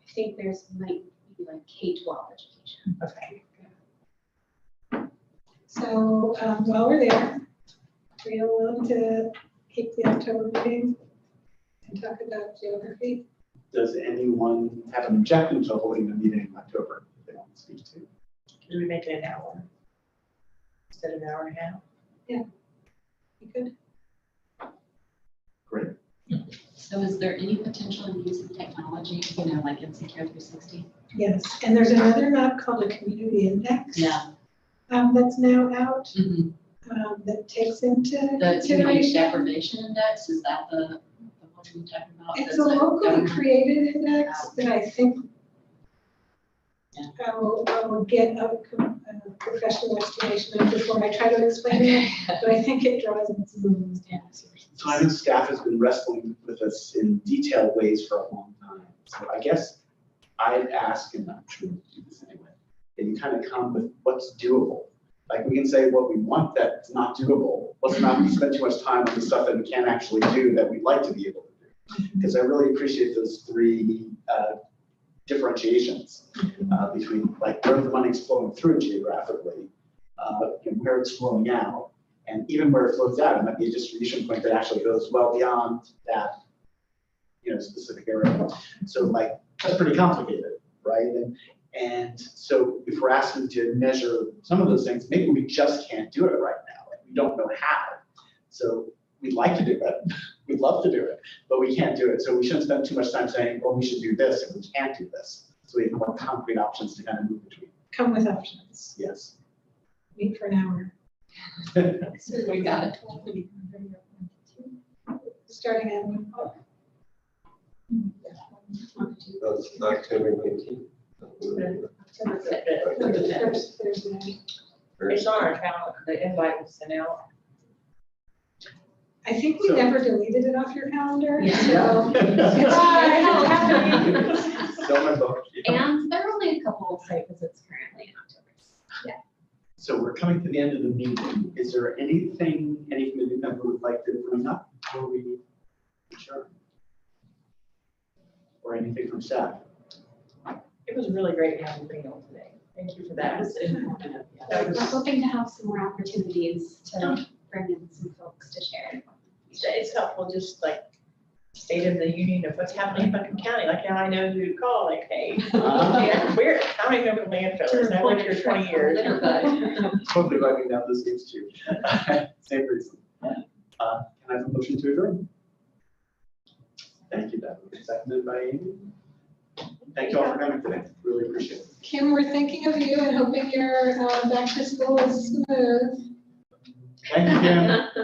I think there's might be like K-12 education. Okay. So while we're there, are you willing to keep the October meeting and talk about geography? Does anyone have an objection to holding the meeting in October that they want to speak to? Can we make it an hour? Instead of an hour and a half? You could. Great. So is there any potential in using technology, like in Secure 360? Yes, and there's another map called a community index. Yeah. That's now out, Mm-hmm. that takes into The community consideration. deprivation index, is that the one you're talking about? It's That's a locally government- created index that I think Yeah. I will get a professional explanation of before I try to explain it, but I think it draws on some of those answers. So I know staff has been wrestling with us in detailed ways for a long time. So I guess I'd ask, and I'm sure we'll do this anyway, that you kind of come with what's doable. Like we can say what we want that's not doable. Let's not spend too much time on the stuff that we can't actually do that we'd like to be able to do. Because I really appreciate those three differentiations between like where the money's flowing through geographically, and where it's flowing out, And even where it flows out, it might be a distribution point that actually goes well beyond that, specific area. So like, that's pretty complicated, right? And so if we're asking to measure some of those things, maybe we just can't do it right now. Like, we don't know how. So we'd like to do it. We'd love to do it, but we can't do it. So we shouldn't spend too much time saying, well, we should do this if we can't do this. So we have more concrete options to kind of move between. Come with options. Yes. Meet for an hour. We got it. Starting at 1 o'clock. That's October 19th. First Thursday. It's on our calendar, the invite was sent out. I think we So- never deleted it off your calendar, Yeah. so. Still my book. And there are only a couple of site visits currently in October. So we're coming to the end of the meeting. Is there anything any committee member would like to bring up before we adjourn? Or anything from staff? It was really great having Reno today. Thank you for that. That was informative. Yeah. That We're was, hoping to have some more opportunities to bring in some folks to share. it's helpful, just like state of the union of what's happening in Buncombe County. Like now I know who to call, like, hey, we're, I remember landfillers, and I lived here 20 years. Totally writing down those names too. Same reason. Can I have a motion to adjourn? Thank you, Beverly. Seconded by Amy. Thank you all for coming today. Really appreciate it. Kim, we're thinking of you and hoping your back to school is smooth. Thank you, Kim.